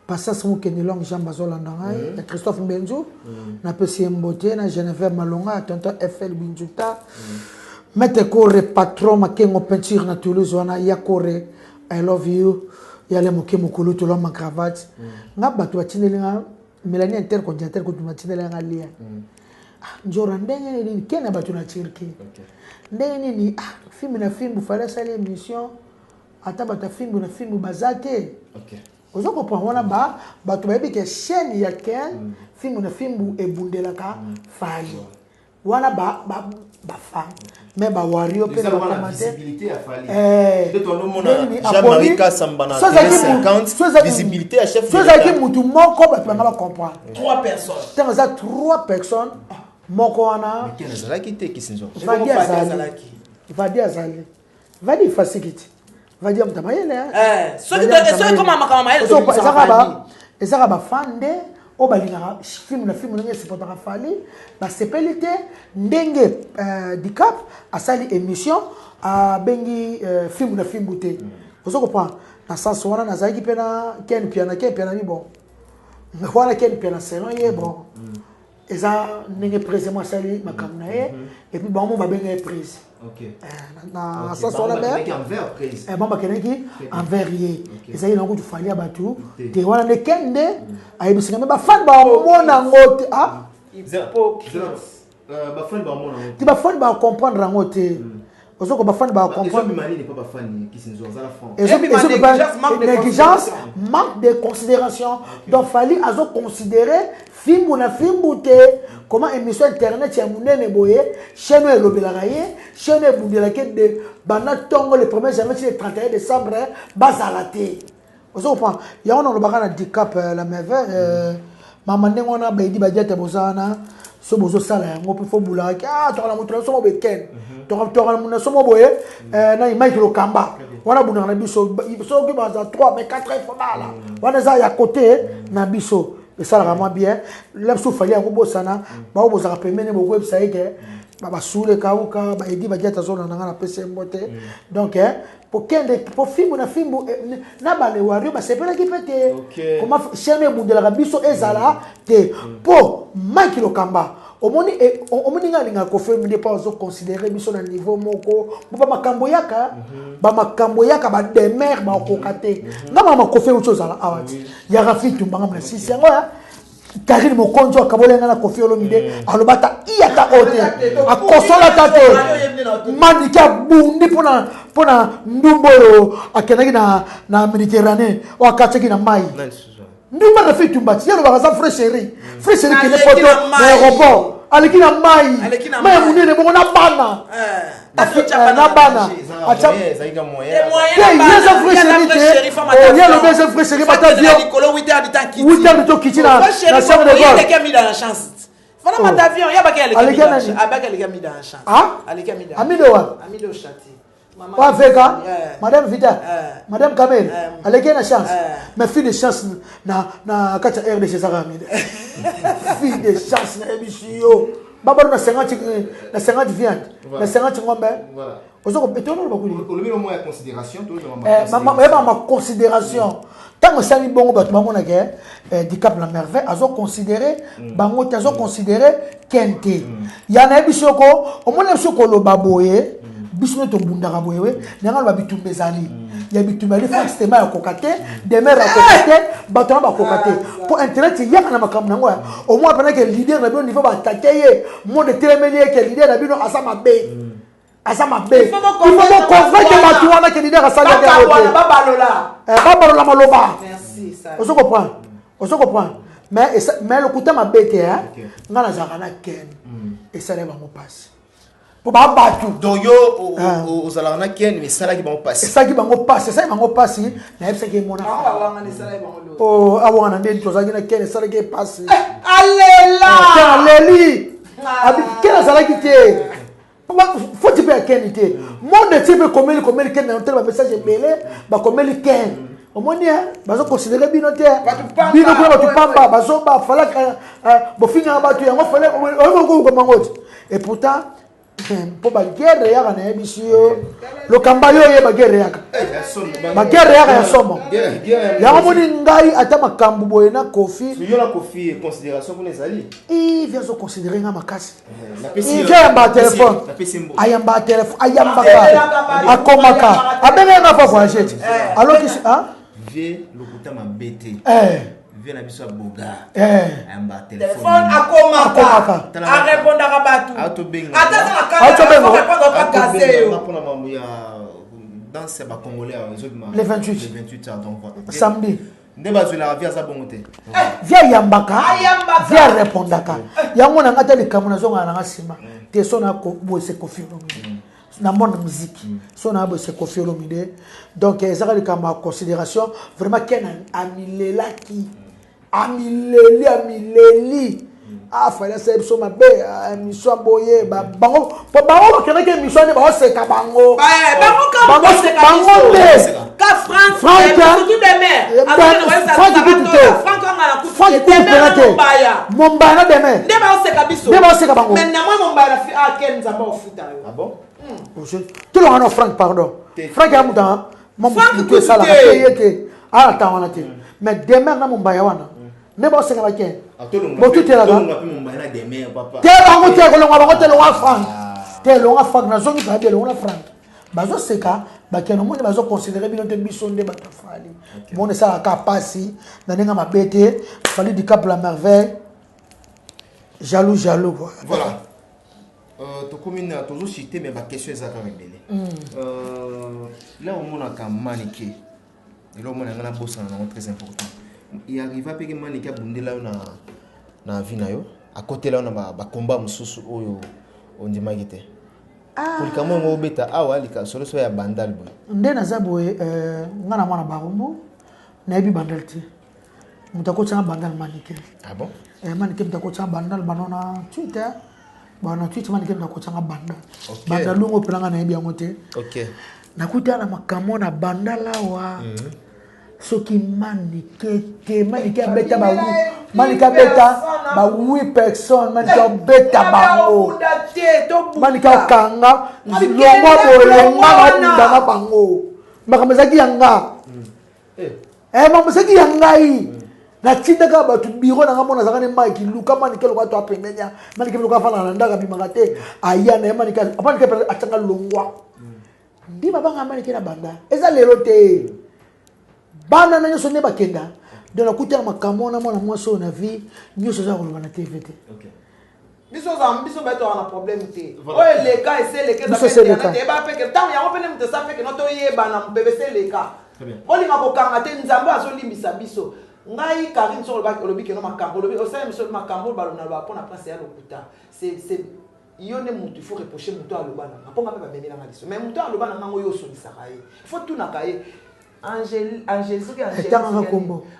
passa son keni long jamba zolanda ngai na Christophe Mbenzu na pesi mbote na Geneviève Malonga tonton FL Binjuta mette corre patron makengo peinture na Toulouse wana ya corre I love you ya le moke mokolo to loma cravate nga bato batindelinga Mélanie intercontinental ko tumatindelinga lia Njora ndenge ni kena bato na Turquie ndenge ni film na film bu fallait ça l'émission ata bata film na film bazate OK ozo comprendre wana ba to bayebi ke chaîne ya ken film na film ebundelaka fali wana ba fa mais ba wario pe na commenter visibilité à fali de ton nom na Jean-Marie Sambana 50 visibilité à chef so ça qui mutu moko ba nga ba comprendre 3 personnes tant ça 3 personnes moko wana mais quel est qui kisinzo va dire facilité va dire mtamayele so comme makamamaele ezaka ba fande o balinga film na film ndenge supportera fali ba sepelite ndenge dicap asali émission a bengi film na film bouté ozo comprendre na sens wana nazaki pena ken piana ni bon wana ken piana selon ye bon eza ndenge précisément asali makamna ye et puis ba mo ba benga prise Ok. Na ça sur la mer. En verre prise. Bamba keneki en verrier. Ezali na kutu fali abatu. Te wana ne kende ayebisika me ba fan ba mona ngote ah. Ba fan ba mona ngote. Ti ba fan ba comprendre ngote. Ozoko ba fan ba comprendre. Mali n'est pas fan qui sont à la France. Et négligence, manque de considération. Donc fali azo considérer film na film bouté comment émission internet ya munene boye chaîne e lobelaraye chaîne e bundelake de bana tongo le 1er janvier le 31 décembre bazalaté. Ozoko prend ya on le baka na handicap la merveille mama ndengo na ba idi ba diete bozana so bozo sala yango pe fo bulaki ah to la moto so mo beken to la mona so mo boye na image lo kamba wana buna na biso so ki baza 3 mais 4 fois là wana za ya côté na biso et ça vraiment bien là so fali yango bosana ba boza pemene bo website ke ba sule kauka ba idi ba dieta zona na pese mbote donc pour kende pour film na film na ba le wario ba sepela ki pete comment chaîne bundela biso ezala te po Mike Lokamba omoni ngalinga ko fe minde pas zo considérer biso na niveau moko ba makambo yaka ba demer ba kokate ngama makofe ucho zala awati ya rafitu mbanga na sisi yango ya Karine Mokonjo akabolenga na Kofi Olomide alobata iyata ote akosola tate manika bundi pona ndumbo akenaki na Méditerranée o akacheki na mai ndumba na fitu mbati yalo bakaza frécherie kene photo na aéroport aleki na mai mai munene bongo na bana na bana acha les moyens ça frécherie bata vieux 8 heures de to kitina na chambre de bord il a mis dans la chance voilà ma avion il y a pas qu'elle a mis dans la chance ah amido chati pas Vega madame Vida madame Kamel elle a chance mais fille de chance na kacha RDC Zara fille de chance na émission baba na 50 viande na 50 ngombe voilà ozoko betono bakuli le moins considération tout ma considération tant que ça ni bongo bato bango na ke handicap la merveille azo considérer bango tazo considérer kente ya na bisoko omona bisoko lo baboye bisno to bundaka boyewe nanga ba bitumbe zali ya bitumbe ali fa système ya kokate demer ya kokate bato na ba kokate pour internet ya na makambo nango au moins pendant que leader na bino niveau ba takeye monde telemeli que leader na bino asama be il faut convaincre bato wana que leader asali ya babalola maloba merci ça on se comprend mais le kuta mabete hein ngana zakana ken et ça va me passer pour ba batu donc yo aux alana ken mais ça là qui va passer ça qui va me passer na yebisa ke mona oh awana ndeni tozaki na ken ça qui passe aleli abi ken ça qui te faut tu faire ken te monde type comme ken na tel message belé ba comme ken omoni bazo considérer bino te bino ko batu pamba bazo ba fala bo finga batu yango fala o ko mangoti et pourtant pour ba guerre ya na ebisio lo kamba yo ye ba guerre ya somo ya omoni ngai ata makambu boye na Kofi yo la Kofi considération pour les alliés il vient se considérer nga makasi il vient ba téléphone ayamba téléphone ayamba ka akomaka abenge nga fa voyager alors que hein vie lokuta mabete vie na biso boga ayamba téléphone akomaka a répondre à batu autobenga pour mamu ya dans ces ba congolais les 28 donc samedi ndeba zula via za bongote via yambaka via répondaka yango na ngata likambo na zonga na ngasima te sona ko boise Kofi na monde musique sona boise Kofi Olomide donc ezaka likambo en considération vraiment ken amileli fallait c'est so mabe mission boye bango kena ke mission ne ba seka bango ka France tout de mer Mombaya na demain ne ba seka biso mais na moi Mombaya fi ken zamba ofuta ah bon tout le monde Franck pardon Franck ya muta mamu tout ça la yete ala tawana te mais demain na Mombaya wana ne ba seka ba ken bon tout est là-bas. Tell on go tell Franck. te longa franc na zongi ba bien longa franc bazo seka ba keno moni bazo considérer bino te bisonde ba tafali moni ça ka passi na nenga mabete fali du Cap la Merveille jaloux voilà to commune toujours cité mais ba question ça quand même belé là au monde ka maniqué et là au monde ngana bossa na très important il arrive à payer maniqué bundela na vie na yo à côté là on a ba combat mususu oyo on dit magité pour comment on beta awa lika solo so ya bandal boy nde na zaboye ngana mwana barumbu na ebi bandal ti mutako tsa bandal maniqué ah bon maniqué mutako tsa bandal banona Twitter bana Twitter maniqué mutako tsa bandal bandal lungo pelanga na ebi yangote OK nakuta na makamo na bandala wa soki maniqué beta ba maniqué beta ba 8 personnes maniqué beta bango maniqué kanga longo bolenga na bango makamazaki yanga makamazaki yanga yi na tindaka ba tu biro na ngamona zakane mike luka maniqué lokwa to apemenya maniqué lokwa fana na ndaka bimagate aya na maniqué apaniqué atanga longwa ndi babanga maniqué na banda eza lelo te bana na nyoso ne bakenda de la kuta makamona mona mwaso na vie nyoso za kolobana TV te OK biso beto na problème te oye les cas et c'est les cas ça te ba pe que tant ya opene mte ça fait que noto yeba na mbebese les cas olinga kokanga te nzambe azolimbisa biso ngai Karine sur le lobi ke no makambo lobi o sa monsieur makambo balona ba pona place ya lokuta c'est yone mutu il faut reprocher mutu a lobana aponga pe ba benela ngaliso mais mutu a lobana ngango yo solisa kaye il faut tout na kaye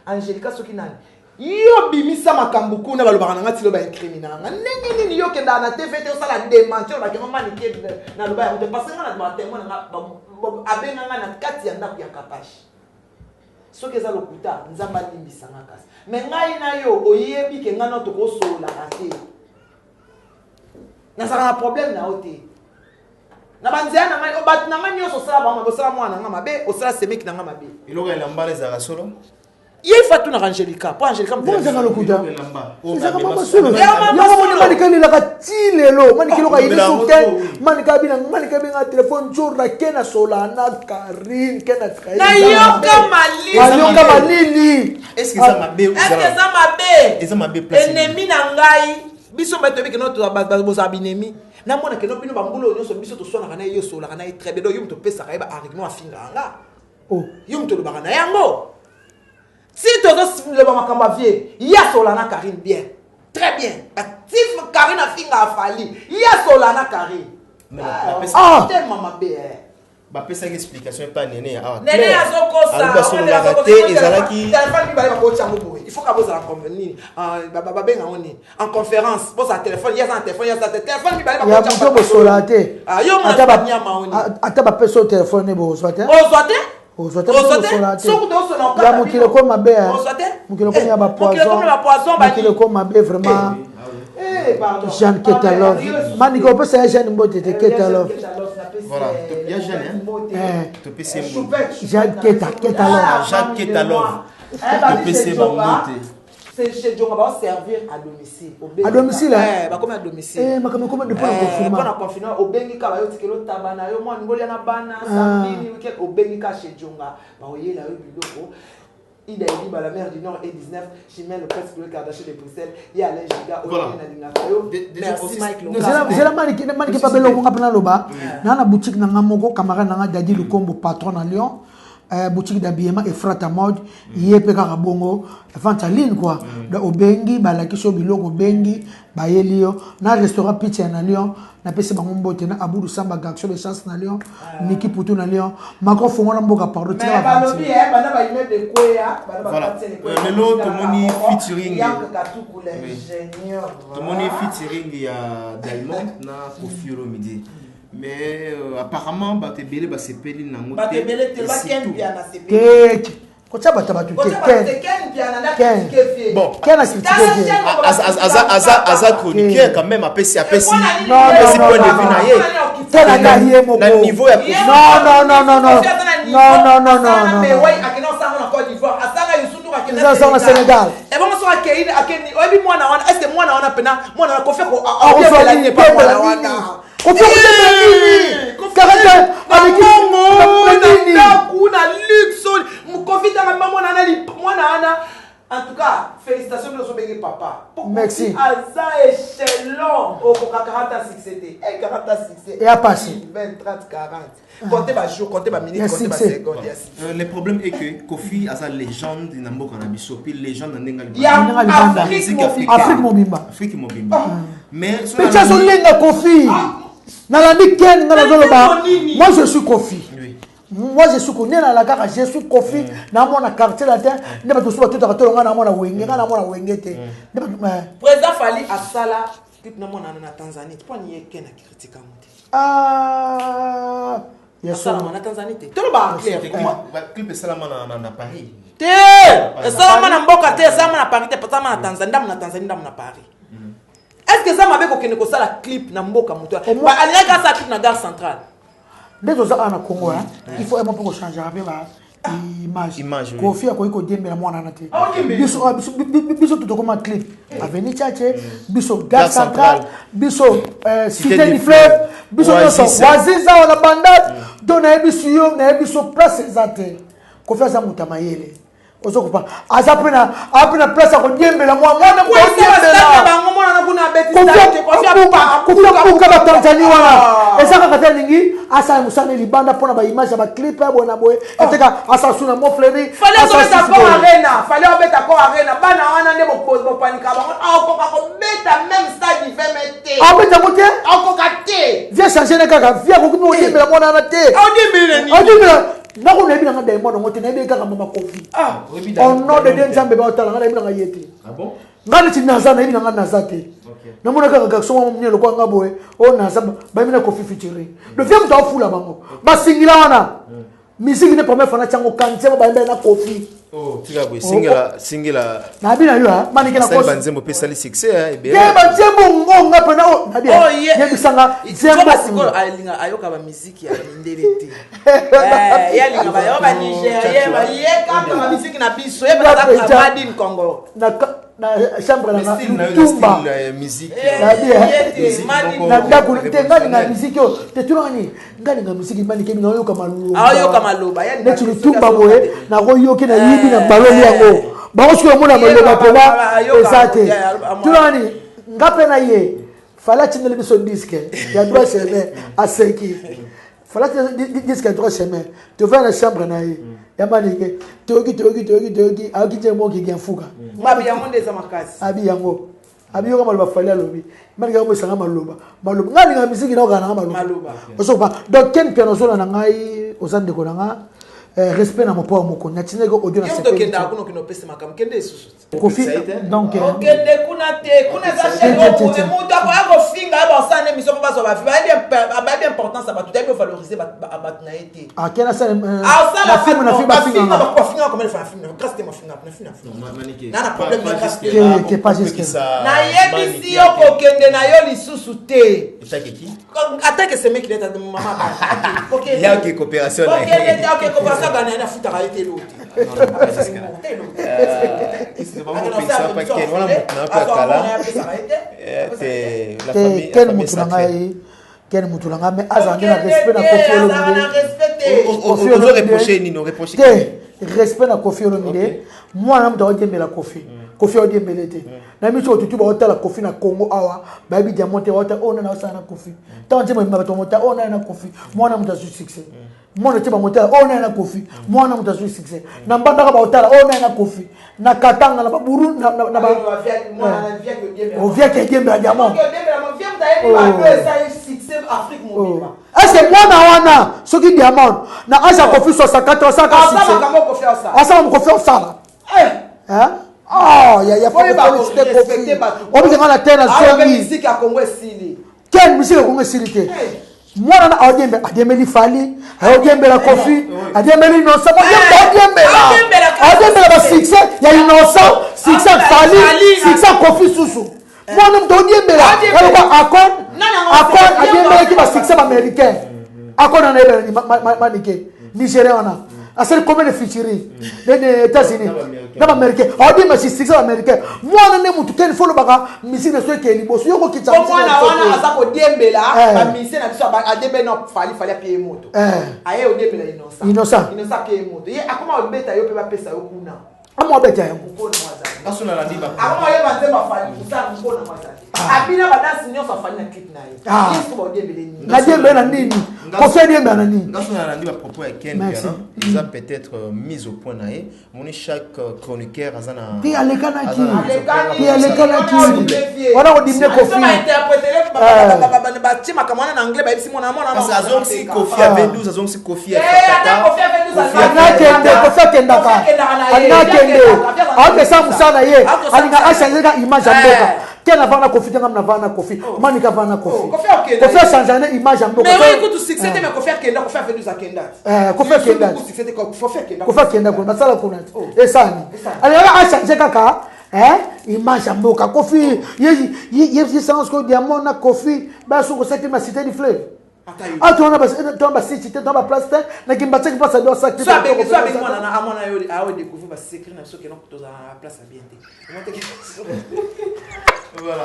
Angelica soki nani yo bimisa makambo kuna balobaka na ngati lo ba incriminanga ndenge nini yo kenda na TV te osala démentir ba kema maniqué na loba ya parce que na ba témoin na abenga na kati ya ndako ya kapashi soki eza lokuta nzamba limbisa ngakasi mais ngai na yo oyebi ke ngana to ko sola ate na saka na problème na ote na banzia na ngai obat na ngai nyoso sala ba mabosala mwana nga mabe osala semeki na nga mabe iloka elamba za solo ye fatu na Angelica po Angelica mponza na lokuta elamba eza kama masolo ya mama manika ni la katilelo manika loka ile soute manika bina manika binga telefone jour na kena solana Karine kena tkai na yoka malili est-ce que ça mabe eza mabe place ennemi na ngai biso bato biki no to bazo abinemi na mona ke no bino bambulo nyoso biso to sona kana yo sola kana très bien do yum to pesa ka ba arigno afinga nga yum to lobaka na yango si to le ba makamba vie ya sola na Karine bien très bien si Karine afinga afali ya sola na Karine tellement mabe ba pesa explication pas nene ya nene azokosa ezalaki téléphone bi ba ko tsango boy il faut ka boza la convenir ba benga oni en conférence boza téléphone ya sa téléphone bi ba ko tsango bo solate yo mona ba nyama oni ata ba pesa téléphone bo solate solate ya mukile ko mabe mukile ko ya ba poison mukile ko mabe vraiment Jeanne Ketalov mani ko pesa Jeanne Mbote te Ketalov voilà il y a Jeanne to PC Jeanne Ketalov Jacques Ketalov to PC Mbote c'est chez Djonga va servir à domicile bah comme à domicile comme de pas confinement au bengi ka ba yo tikelo tabana yo mo ngoli na bana samedi weekend au bengi ka chez Djonga ba oyela yo biloko il a dit la mère du Nord et 19 Chimène le presque le Kardashian de Bruxelles il y a Alain Giga merci Mike c'est la mani qui pas belo ko ngapana loba na boutique na ngamoko camarade na Dadi Lukombo patron à Lyon boutique d'habillement et frata mode yepe kaka bongo vente en ligne quoi da obengi balaki so biloko bengi bayelio na restaurant Pizza na Lyon na pese bango mbote na Abou Samba Gaction de chance na Lyon Niki Poutou na Lyon mako fongo na mboka pardon tina ba balobi bana ba immeuble de Koya voilà mais l'autre moni featuring tout moni featuring ya Diamond na Kofi Olomide mais apparemment ba te belé ba sepeli na ngote ba te belé te ba ken pia na sepeli ko taba tu bon ken a critiqué aza chroniqueur quand même apesi non point de vue na ye tela gaye moko na niveau ya non mais ouais akena sango na Côte d'Ivoire asanga yusutu akena ça na Sénégal et bon so akeni obi mwana wana est-ce que mwana wana pena mwana na kofia ko a Kofi nini caractère avec nini na luxe Kofi ta maman en tout cas félicitations de son bébé papa. Merci. Aza échelon au 40 succès et 40 succès et à passer 20 30 40 comptez par jour comptez par minute comptez par seconde. Le problème est que Kofi a sa légende dans Mboka na biso puis légende dans Nengali. Il y a Afrique Mobimba. Afrique Mobimba. Mais Pecha Zolenga Kofi. Nalandi Ken Nalazoloba. Moi je suis Kofi. Moi je suis connu dans la gare, je suis Kofi dans mon quartier latin, ne pas tout soit tout à tout dans mon wenge, dans mon wengete. Président Fali Asala, clip na mon na Tanzanie, tu pas nier Ken a critiqué mon. Ah, yes sir. Na Tanzanie. Tout le ba clair. Clip Salama na Paris. Te, Salama na Mboka te, Salama na Paris te, Salama na Tanzanie, na Tanzanie na Paris. Est-ce que ça m'a fait qu'on ait la clip na Mboka muto? Ba alika sa clip na gare centrale. Dès que ça en Congo, il faut un peu changer avec image. Kofi a quoi dire mais moi na te. Biso tout comme clip. Avenue Tchatché, biso gare centrale, biso cité du fleuve, biso Waziza on a bandade, donner biso na biso place exacte. Kofi za mutamayele. Ozo kupa azapena apena place ko diembela moi na ko diembela bango mona na kuna beti Kofi ba Tanzania wana ezaka kata lingi asa musane libanda pona ba image ba clip ya bona boy eteka asa suna mo fleri fallait obeta ko arena bana wana nde bo panika bango akoka ko beta même stade il fait mete abeta mote akoka te vient changer na kaka vient ko ko diembela mona na te audimbela nako na ebina ngada emono ngote na ebeka mama Kofi on no de nzambe ba otala ngada ebina ngayete ah bon ngani tinaza na ebina ngana nazate na mona kaka soma mnyelo kwa ngaboe o naza ba ebina Kofi featuring le vieux mta ofula bango ba singila wana musique ne première fois na chango kanze ba ebina na Kofi oh tika boy singila na bina yo mani kena ko banzembo pe sali succès eh bien ye banzembo ngonga pena o na bien ye bisanga zembo siko alinga ayoka ba musique ya ndelete ya linga ba yo ba Nigeria ba ye ka ba musique na biso ye ba ta Madin Congo na chambre na tumba musique na bien na dakulite ngani na musique yo te tulani ngani na musique mani kemi na yoka maloba ya ne tumba boye na ko yoki na yibi na baloni yango ba ko mona maloba pona ezate tulani ngape na ye fala tindele biso disque ya droit chemin à 5 fala disque ya droit chemin tu vas na chambre na ye ya manike toki akije mo ki gianfuka mabi ya monde za makasi abi yango abi yoka maloba fali alobi manike mo sanga maloba ngani nga misiki na kana maloba osoba donc ken piano zona na ngai ozande ko nga respect na mopo moko nyatinga ko audio na sepe kenda kuno kino pesa makam kende susu Kofi donc kende kuna za shelo ko muta ko ako finga ba sana miso ko baso ba bien importance ba tout bien valoriser ba na été kena ça na film ba finga comme elle fait un film grâce que ma finga na problème de grâce que pas juste na yebisi yo ko kende na yo lisusu te attaque ce mec il est de maman OK il y a OK coopération là OK coopération gagner na futa ka été l'autre Ken mutulanga mais azange na respect na Kofi respect na Kofi Olomide moi na mta odembela Kofi odembelete na micho tutuba otala Kofi na Congo awa baby diamonte wata ona na sana Kofi tanje mo mbato mota ona na Kofi moi na mta succès moi na tiba mota ona na Kofi moi na mta succès na mbanda ba otala ona na Kofi na katanga na baburu na ba o via que diembela diamant Afrique Mobimba. Est-ce que moi na wana soki diamant na asa Kofi 64 146 asa mo Kofi osala hein ya faut respecter Kofi on dit na tena zongi musique ya Congo esili quelle musique ya Congo esili te moi na adembeli Fali adembela Kofi adembeli no ça adembela ba succès ya innocent succès Fali succès Kofi susu moi na mtodiembela accord adembela ki ba succès américain accord na ebela manike Nigérien wana À celle combien de featuring des États-Unis, dans l'Américain. On dit mais c'est succès américain. Moi on est mutu ken follow baka musique de ceux qui est libre. Yo ko kitsa. Comme moi na wana azako dembela, ba musique na biso ba adebe no fali payer moto. Aye o dembela innocent. Innocent payer moto. Ye akoma o beta yo pe ba pesa yo kuna. Amo beta yo. Parce qu'on a la diba. Akoma yo ba nzema fali kusa ngona mwazali. Abina ba danse nyonso fali na clip na ye. Yesu ba dembela ni. Na dembela nini? Ko fait dembela nini? Dans son a dit à propos à Ken Piana, ils ont peut-être mis au point naé. Mon chaque chroniqueur a zana. Puis à l'écanaki. Voilà on dit ne Kofi. On m'a interprété ba tima comme en anglais ba ici mon amon na. Parce que si Kofi avait 12, azon si Kofi a Kofi avait 12 ans. Kofi kendaka. Ana kende. Ake sa musana ye. Alinga ashanzeka image amboka. Quel avant la Kofi tanga na vana Kofi. Manika vana Kofi. Kofi a changé image amboka. Mais oui, écoute, succès mais Kofi Kenda, Kofi fait 12 à Kenda. Kofi Kenda. Succès de Kofi Kenda. Kofi Kenda ko masala kuna. Esani. Alors a changé kaka. Image amboka Kofi. Ye sens ko diamond na Kofi. Ba so ko saki ma cité du fleuve. Ah, tu as pas cité, tu as pas place, na kimbatse pas ça doit ça. Soit avec moi na amona yo a découvrir ba secret na so que non to za place à bien. Voilà.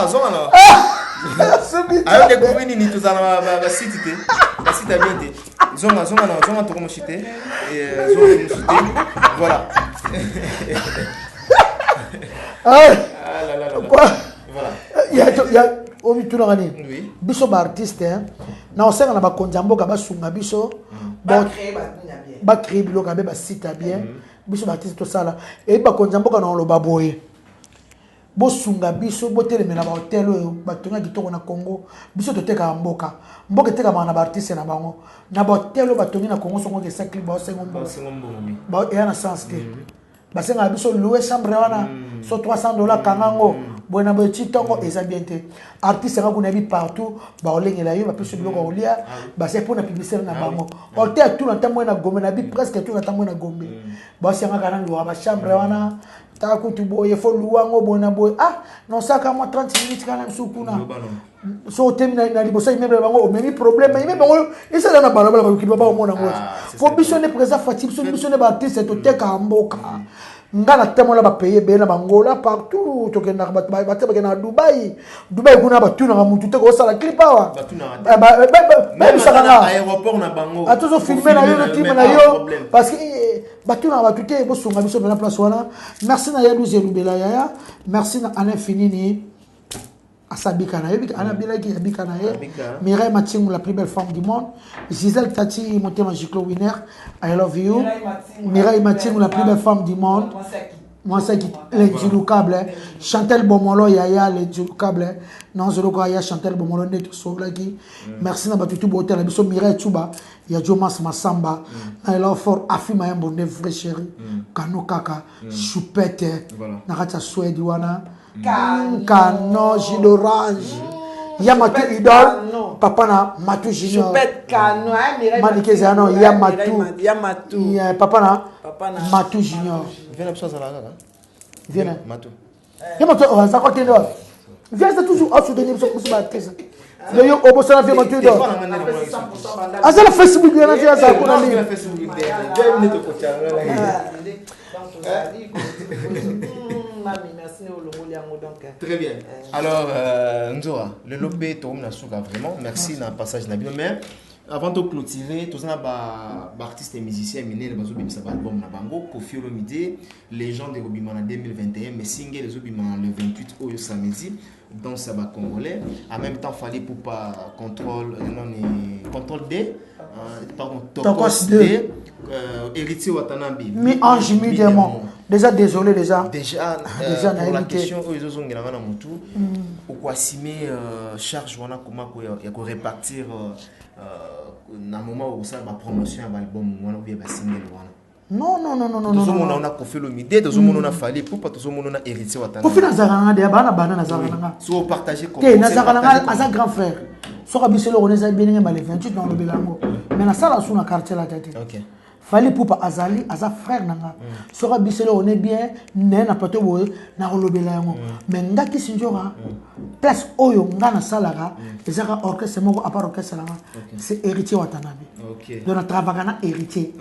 Zona. Alors découvrir ni tout ça na cité. La cité à bien. Zona to comme cité et zona voilà. Voilà. Il y a oui. Biso ba artiste na osenga na ba konjambo ka ba sunga biso ba créer biloka ba site bien biso ba artiste to sala et ba konjambo ka na lo baboye bo sunga biso bo telemela ba hotel oyo ba tonga kitoko na Congo biso to teka mboka teka na ba artiste na bango na ba hotel ba tongi na Congo songo ke sakli ba sengo ba ya na sens ke ba senga biso louer chambre wana so $300 kangango bona bo chitongo eza bien te artiste nga kuna bi partout ba olengela yo ba peso biloko olia ba c'est pour na publicité na bango hotel tout na tamwe na Gombe na bi presque tout na tamwe na Gombe ba senga kana louer ba chambre wana ta kutu boye fo luwango bona boye non saka moi 30 minutes kana msukuna so temina na libosa imebe bango o memi problème imebe bango esa na balabala ba kiba ba omona ngo fo bisoné présent fatib so bisoné ba artiste to teka mboka ngana temola ba payer be na bangola partout to kenda ba na Dubai kuna ba tuna mutu te ko sala clip awa même ça na aéroport na bango atozo filmer na yo na team na yo parce que batuna ba tuté bo sunga biso na place wana merci na Yalou Zelubela yaya merci na Alain Finini Asabika na yebika ana bilaki yabika na ye Mireille Matingou la plus belle femme du monde Gisèle Tati Motema Jiclo winner I love you Mireille Matingou la plus belle femme du monde moi c'est qui les Djilukable Chantal Bomolo yaya les Djilukable non je le crois yaya Chantal Bomolo net soblaki merci na batutu bote la biso Mireille Tsuba ya Jomas Masamba I love for Afima Mbonde vrai chéri Kano Kaka Choupette na racha Swedi wana Canon Gilles Orange Yamatou Idol Papa na Matou Junior Choupette Canon Maniké Zano Yamatou Papa na Matou Junior viens absence à la gaga viens Matou Yamatou on ça quoi qu'il viens c'est toujours à soutenir ce coup artiste le yo obo sana viens Matou Idol azala Facebook yana via ça kuna ni Facebook bien minute ko tianga très bien. Alors, Nzoa, le lobby tourne na souka vraiment. Merci na passage na bien. Mais avant de clôturer, tous les artistes et musiciens minés les bazobim ça album na bango Kofi Olomide, Légende de Robima en 2021, mais single les Obima le 28 au samedi dans ça va congolais. En même temps fallait pour pas contrôle D pardon Tokos D héritier Watanabe mi ange mi démon déjà désolé déjà pour la question où ils ont ngena na mutu ou quoi simer charge wana comment ya ko répartir na moment où ça va promotion à album wana ou bien ba single wana non on a Kofi Olomide on a fallu pour pas on a héritier Watanabe Kofi nazaranga de bana bana nazaranga so partager comme te nazaranga asa grand frère so ka biselo on est bien le 28 dans le belango mais na sala sous na quartier la tête OK Fali Poupa azali aza frère nanga sora biselo on est bien né na plateau boy na kolobela yango mais ngaki sinjora place oyo ngana salara ezaka orchestre moko à part orchestre nanga c'est héritier Watanabe donc na travailler na héritier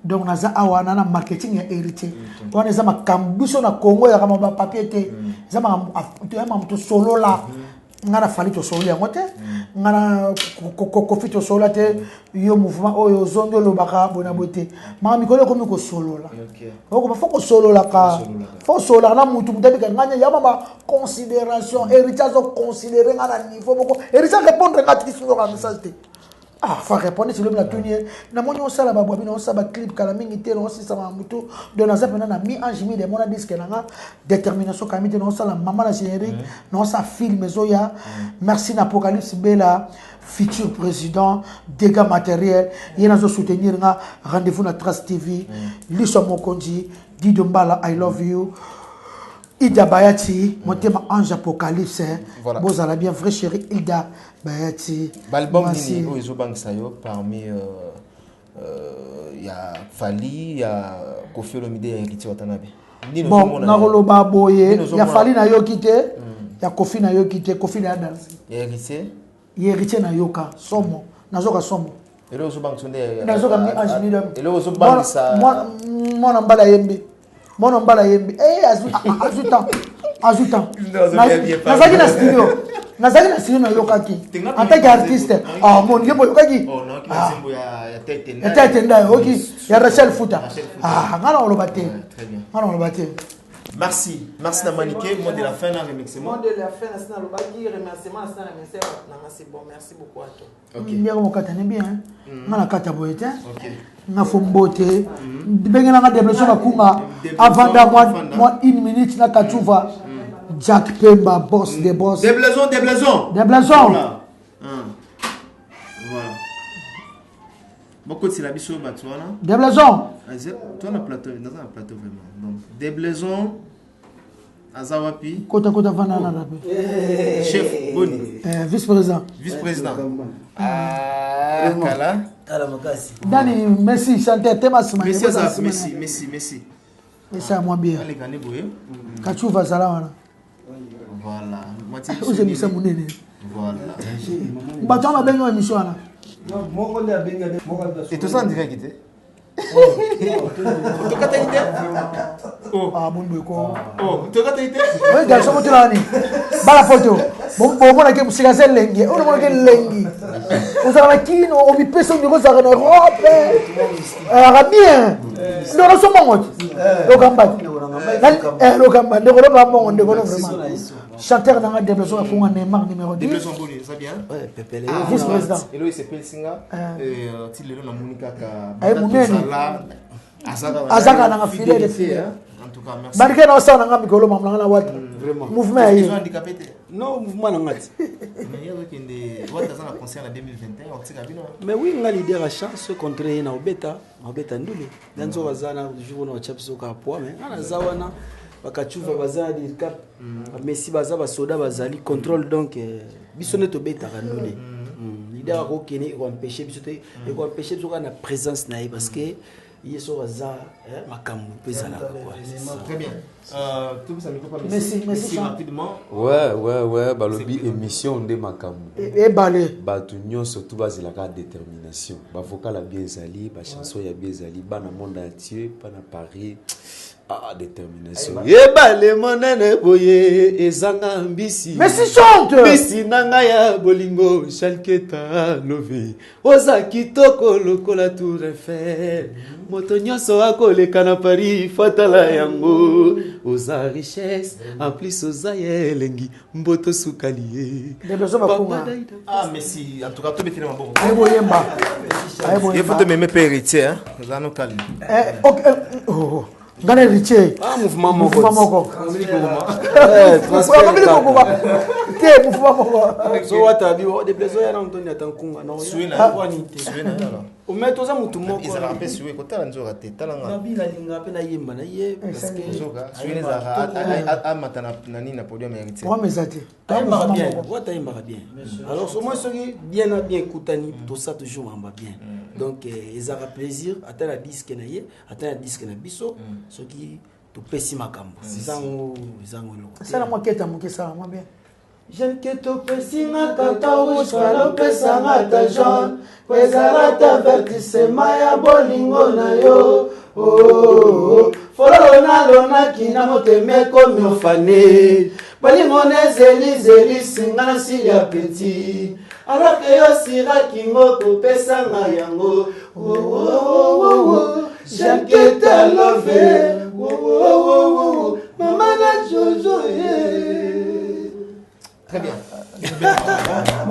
donc naza awana na marketing ya héritier on eza makambiso na Congo ya kama papier te eza to solo la ngana fali to solo yango te ngana kofi to solo te yo mouvement oyo zondo lo baka bona bote ma mikolo komi ko solo la oko fa ko solo la ka fo solo na mutu mutabe ka nganya ya mama considération héritage o considérer ngana niveau boko héritage répondre ngati sur la message te ah fa répondre sur le la tunier na moni on sala babwa bino on sala clip kala mingi te on sisa ma mutu de na za pena na mi anjimi de mona disque nanga détermination kamite on sala mama la générique on sa film zoya merci na Apocalypse Bella futur président dégâts matériels yena zo soutenir nga rendez-vous na Trace TV Liso Mokonji Dido Mbala I love you Ida Bayati, mon thème Ange Apocalypse, voilà. Vous allez bien, vrai chéri Ida Bayati. L'album Nini, Oizo Bangsayo, parmi il y a Fali, il y a Kofi Olomide, il y a Héritier Watanabe. Bon, Narolo Baboye, il y a Fali na yo kite, il y a Kofi na yo kite, Kofi na danse. Il y a Héritier? Il y a Héritier na yoka, Somo, Nazoka Somo. Et là, Oizo Bangsonde, Nazoka mi Ange Midam. Et là, Oizo Bangsa. Moi, Nambala Yembe. Mon nom bala yembi azutan nazaki na studio na yokaki en tant qu'artiste ah mon yembo yokaki ya tete ndayo oki ya Rachel Futa ah ngana olobate ngana olobate. Merci na Maniké, mot de la fin, remerciement. Mot de la fin, na lobaki remerciement na merci c'est bon, merci beaucoup à toi. OK. Bien mo katane bien. Ngana kata boyete. OK. Na fombote. Bengena nga développement bakunga avant moi 1 minute na Kachuva. Jack Pemba boss des boss. Des blaisons. Voilà. Beaucoup de syllabes sur Batouana. Des blaisons. Toi, on a plateau vraiment. Donc, des blaisons. Azawapi. Kota Vanana. Chef Boni. Vice-président. Ah, Kala. Dani, merci, chanteur, thème Merci. Merci à moi bien. Kachuva Zalawana. Voilà. Où j'ai mis ça mon nez. Voilà. Batou on a bien une émission là. Et tout ça en direct était. Ah bon beko. Tu as été. Oui, garçon tu là ni. Bala photo. Bon na ke musigazel lengi. On mo ke lengi. On ça qui no on mi personne de ça na Europe. Arabien. Ndoro so mongo. Lokamba. Lokamba ndoro ba mongo ndoro vraiment. Chanteur dans la développement pour un Neymar numéro 10. Développement bonne, ça bien. Ouais, Pépélé. Vice-président. Et là il s'appelle Singa et il est là Monica ka. Ay munene. Azaka na filet de filles. En tout cas, merci. Barke na sa na mikolo mamla na wat. Vraiment. Mouvement ils sont handicapés. Non, mouvement na ngati. Mais il y a des what dans la concert en 2021 on tika bino. Mais oui, nga leader a chance contre na obeta ndule. Danzo wazana jour na chapso ka poa mais ana zawana bakachuva bazali cap Messi baza basoda bazali contrôle donc bisone to beta ndule. Leader ko kene ko empêcher bisote et ko empêcher bisoka na présence na parce que il so baza makambu pesa na quoi. Très bien. Tout ça micro pas merci rapidement. Ouais, balobi émission de makambu. Et balé. Batu nyonso tout base la détermination. Ba vocal bien ezali, ba chanson ya bien ezali, ba na monde entier, pas na Paris. Ah, détermination. Ebale monene boye ezanga mbisi. Mais si chante. Mbisi nanga ya bolingo Chalketa love. Oza kitoko lokola Tour Eiffel. Moto nyonso akoleka na Paris fatala yango. Oza richesse en plus oza yelengi mboto sukalié. Ah merci. En tout cas tout mettre ma bonne. Ay boyemba. Il faut te même pas héritier hein. Oza no calme. OK. Oh. Gane Richie. Ah, mouvement moko. Mouvement moko. Transfert. te mouvement moko so wata bi o déplacer ya na Antonio Tankunga na Suena. kwani te Suena alors. o metto za mutu moko Ils ont rappelé sué kota nzoka te talanga. na bila linga pe na yemba na ye parce que Nzoka suena za a matana nani na podium ya ngiti. pour mes athées taïmbara bien wata taïmbara bien alors so moi soki bien na bien kutani tout ça toujours mamba bien donc ils aura plaisir ata la disque na ye ata la disque na biso soki to pesi makambo zango lo ça la moi qui est à mon qui ça moi bien jeune que to pesi na tata rouge palo pesa na ta jaune pesa ta vertissement ya bolingo na yo oh folona lona kina moteme comme ofane bolingo na zeli singa na si ya petit alors que yo sira kingo ko pesa na yango oh jeune que ta love oh mama na jojo Très bien.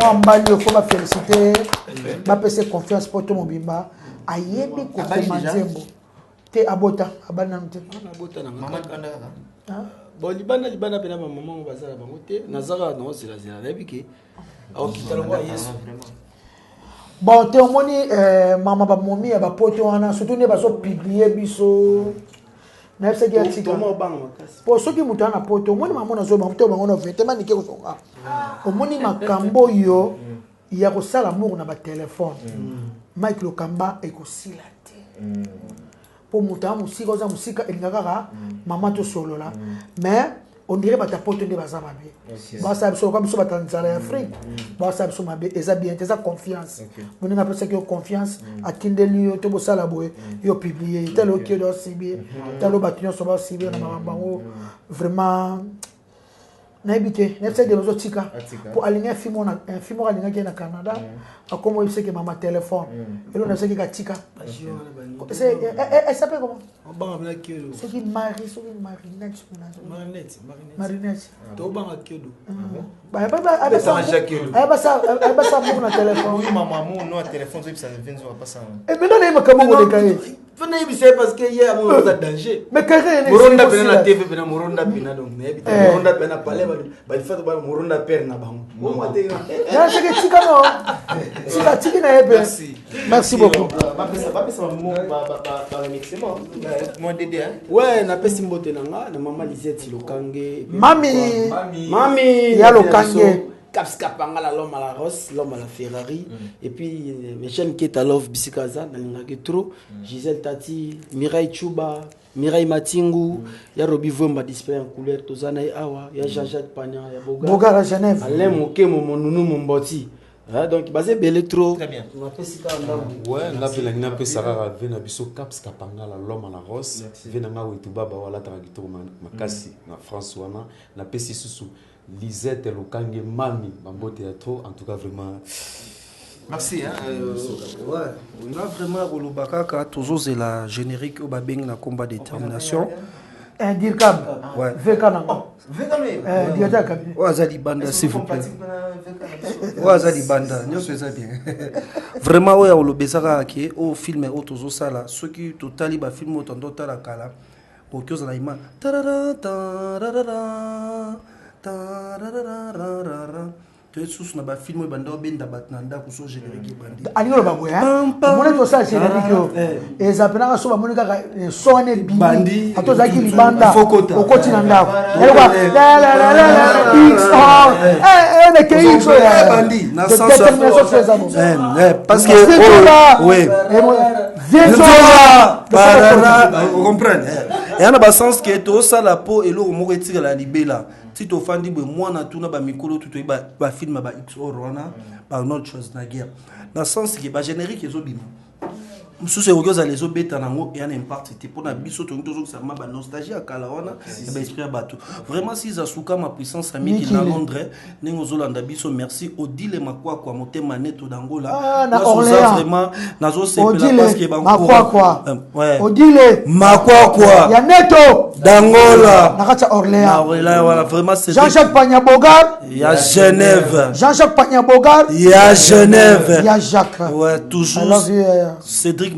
moi mbali il faut ma féliciter ma passer confiance pour tout mon bimba ayebi ko manzembo te abota abana nte abota na Maman kanda. bon libana pena maman bazala bango te nazaka na osela zela lebiki au kitalo yesu bon te omoni mama ba momi ya ba poto wana surtout ne baso publier biso na c'est qui atika pour ceux qui muta na poto omoni mama na zo ba mto bango na vete manike ko songa omoni makambo yo ya ko sala mour na ba téléphone Mike Lokamba e ko sila te pour muta musika za musika elingaka mama to solo là mais on dirait ba ta poto ne baza mabe ba sa biso comme biso batanzala ya Afrique ba sa biso mabe eza bien eza confiance on nga pesa que confiance akindeli yo to bosala boye yo publier tel o kiedo sibi tel o batinyo so ba sibi na bango vraiment na ebité na c'est des autres tika pour aligner un film aligner qui na Canada a comme il sait que maman téléphone et là on sait que tika c'est elle s'appelle comment c'est qui Marinette to banga kyodo ba ça pour na téléphone Oui maman no téléphone ça ne vient pas ça. et maintenant il m'a comment on décaler fana yebise parce que hier mon danger mais carré moronda pena na TV pena moronda pena donc moronda pena pale ba fa ba moronda père na bango bon maté ya c'est que tika no tika na ebe merci beaucoup Ba pesa ba remixement. Moi Dédé hein. ouais na pesi mbote nanga na mama Lisette Lokange mami ya Lokange Caps Kapanga l'homme à la Rosse, l'homme à la Ferrari et puis Michel Ketalov Bisikaza na lingaki trop Gisèle Tati Mireille Chuba Mireille Matingu ya Robi Vomba display en couleur tozana awa ya Jean-Jacques Pagna ya Boga à Genève Alain Mokemo monunu Momboti donc basé Belectro Très bien. on a fait ça en ouais on appelle la pe Sarah vena biso Caps Kapanga l'homme à la Rosse vena nga wetu baba wala tragito makasi na France wana na pesi susu Lisette Lokange mami mambo théâtre en tout cas vraiment Merci hein. Ouais, on a vraiment Rolobakaka toujours c'est la générique au babing na combat détermination. un dirkam Ouais. vekananga diata cabinet Ouais, Azali Banda s'il vous plaît. Ouais, Azali Banda, nous faisons ça bien. Vraiment ouais, on le besara qui au film au toujours ça là, ceux qui totali ba film autant d'autres la kala. Au cause la ima tarara tarara tarara tu sous na ba film banda benda batnanda ku so générique bandi alingolo baboy hein mona to ça générique yo et ça pena so ba monika sone bandi atozaki libanda okoti na ndako elwa la x ne ke x bandi na sens parce que oui vous comprenez et on a ba sens que to ça la peau et l'eau mo retire la libela si tu fandi be moi na tuna ba mikolo tout ba film ba x orona par une autre chose na guerre dans le sens que ba générique ezo bima musu se ogoza les obeta nango et un impact c'était pour na biso to ndozo ça ma ba nostalgie akala wana ba esprit bato vraiment si za suka ma puissance ami qui na Londres ningo zolanda biso merci odile makwa kwa motema neto dangola na Orléans vraiment nazo sepela parce que bango ouais odile makwa kwa ya neto dangola na kata Orléans voilà vraiment c'est Jean-Jacques Pagna Bogart ya Genève Jean-Jacques Pagna Bogart ya Genève ya Jacques ouais toujours Cédric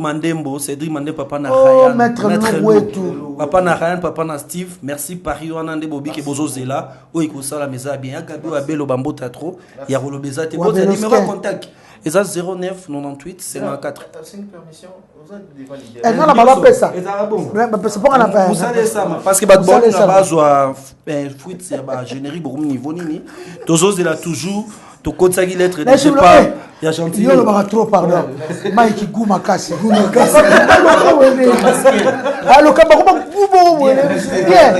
Cédric Mandembo papa na Oh, Ryan maître Lobwetu. papa na Ryan papa na Steve merci Paris wana nde bobi ke bozo zela o ikosala meza bien akabi wa belo bambota trop ya rolobeza te bota numéro de contact eza 09 98 54 c'est une permission vous êtes devant l'idée Elle n'a pas pesa. eza bon C'est pas qu'on a fait. vous savez ça parce que bad bon na bazwa fruit c'est ba générique beaucoup niveau nini tozo zela toujours to kotsaki lettre de départ ya gentil Yo le bara trop pardon. Mike Gouma Kassi. Allo kamba kuma kubo wele. Bien.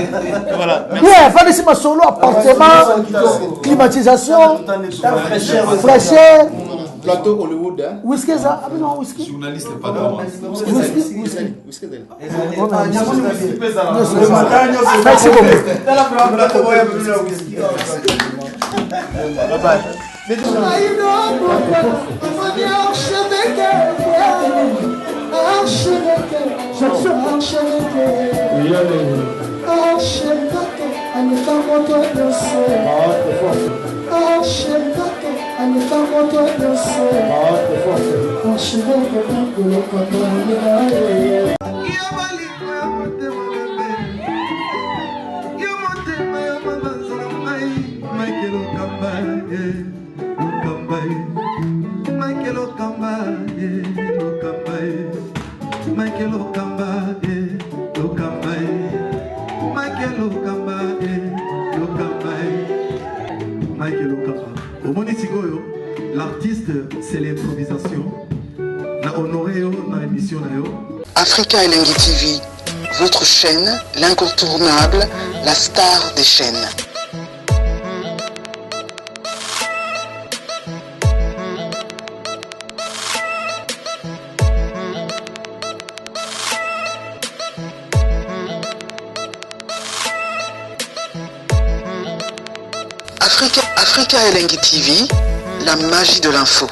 Bien, fallait si ma solo appartement, climatisation, fraîcheur. Plateau Hollywood, hein? Whisky ça? Ah non, whisky. Journaliste pas d'avance. Whisky. Merci beaucoup. L'artiste, c'est l'improvisation. Na honoré na émission na yo. Africa Elengi TV, votre chaîne, l'incontournable, la star des chaînes. Africa Elengi TV, la magie de l'info.